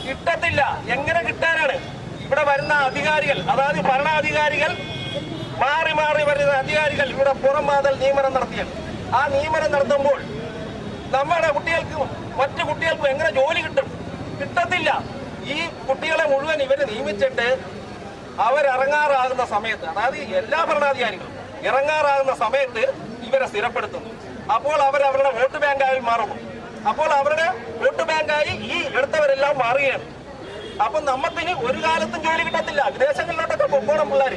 കിട്ടത്തില്ല. എങ്ങനെ കിട്ടാനാണ്? ഇവിടെ വരുന്ന അധികാരികൾ, അതായത് ഭരണാധികാരികൾ, മാറി മാറി വരുന്ന അധികാരികൾ ഇവിടെ പുറം വാതൽ നിയമനം നടത്തിയാണ്. ആ നിയമനം നടത്തുമ്പോൾ നമ്മുടെ കുട്ടികൾക്കും മറ്റു കുട്ടികൾക്കും എങ്ങനെ ജോലി കിട്ടും? കിട്ടത്തില്ല. ഈ കുട്ടികളെ മുഴുവൻ ഇവർ നിയമിച്ചിട്ട് അവരിറങ്ങാറാകുന്ന സമയത്ത്, അതായത് എല്ലാ ഭരണാധികാരികളും ഇറങ്ങാറാകുന്ന സമയത്ത് ഇവരെ സ്ഥിരപ്പെടുത്തുന്നു. അപ്പോൾ അവരവരുടെ വോട്ട് ബാങ്കായി മാറുന്നു. അപ്പോൾ അവരുടെ വോട്ട് ബാങ്കായി ഈ എടുത്തവരെല്ലാം മാറുകയാണ്. അപ്പം നമുക്കിനി ഒരു കാലത്തും ജോലി കിട്ടത്തില്ല. വിദേശങ്ങളിലോട്ടൊക്കെ പൊക്കോണം പിള്ളേർ.